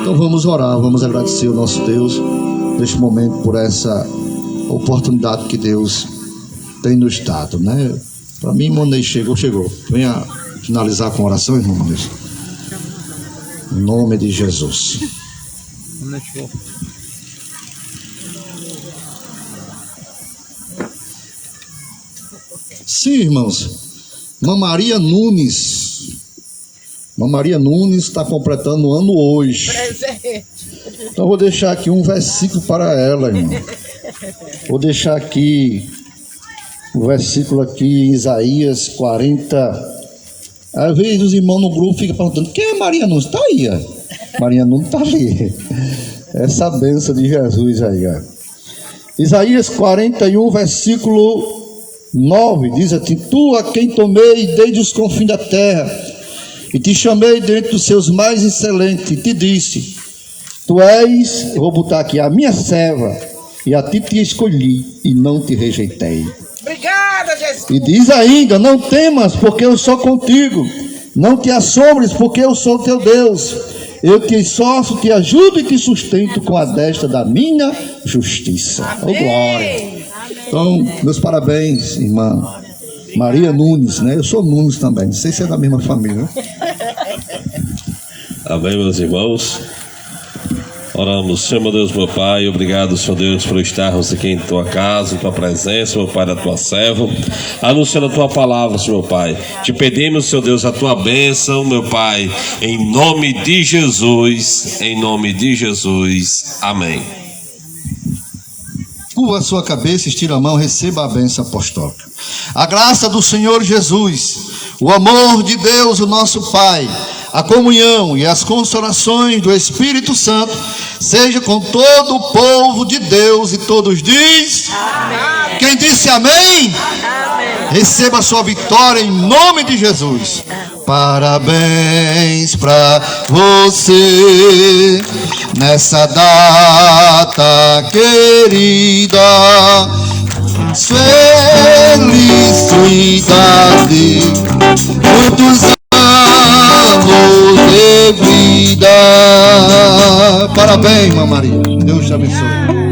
Então vamos orar, vamos agradecer ao nosso Deus neste momento por essa oportunidade que Deus tem nos dado, né? Para mim, Monei chegou. Venha finalizar com oração, irmão Monei. Em nome de Jesus. Sim, irmãos. Maria Nunes está completando um ano hoje. Então eu vou deixar aqui um versículo para ela, irmão. Vou deixar aqui o versículo aqui em Isaías 40. Às vezes os irmãos no grupo ficam perguntando: quem é Maria Nunes? Está aí, ó. Maria Nunes está ali. Essa bênção de Jesus aí, ó. Isaías 41, versículo 9, diz assim: tu a quem tomei desde os confins da terra, e te chamei dentre os seus mais excelentes, e te disse: tu és, eu vou botar aqui, a minha serva, e a ti te escolhi, e não te rejeitei. Obrigada, Jesus. E diz ainda: não temas, porque eu sou contigo, não te assombres, porque eu sou teu Deus. Eu te exorto, te ajudo e te sustento com a destra da minha justiça. Oh, glória. Então, meus parabéns, irmã Maria Nunes, né? Eu sou Nunes também, não sei se é da mesma família, né? Amém, meus irmãos. Oramos. Senhor, meu Deus, meu Pai, obrigado, Senhor Deus, por estarmos aqui em tua casa, em tua presença, meu Pai, da tua serva, anunciando a tua palavra, Senhor Pai. Te pedimos, Senhor Deus, a tua bênção, meu Pai, em nome de Jesus, em nome de Jesus. Amém. Curva a sua cabeça, estira a mão, receba a bênção apostólica. A graça do Senhor Jesus, o amor de Deus, o nosso Pai, a comunhão e as consolações do Espírito Santo seja com todo o povo de Deus, e todos diz amém. Quem disse amém? Amém. Receba a sua vitória em nome de Jesus. Parabéns para você nessa data querida, felicidade, muitos anos de vida. Parabéns, irmã Maria. Deus te abençoe.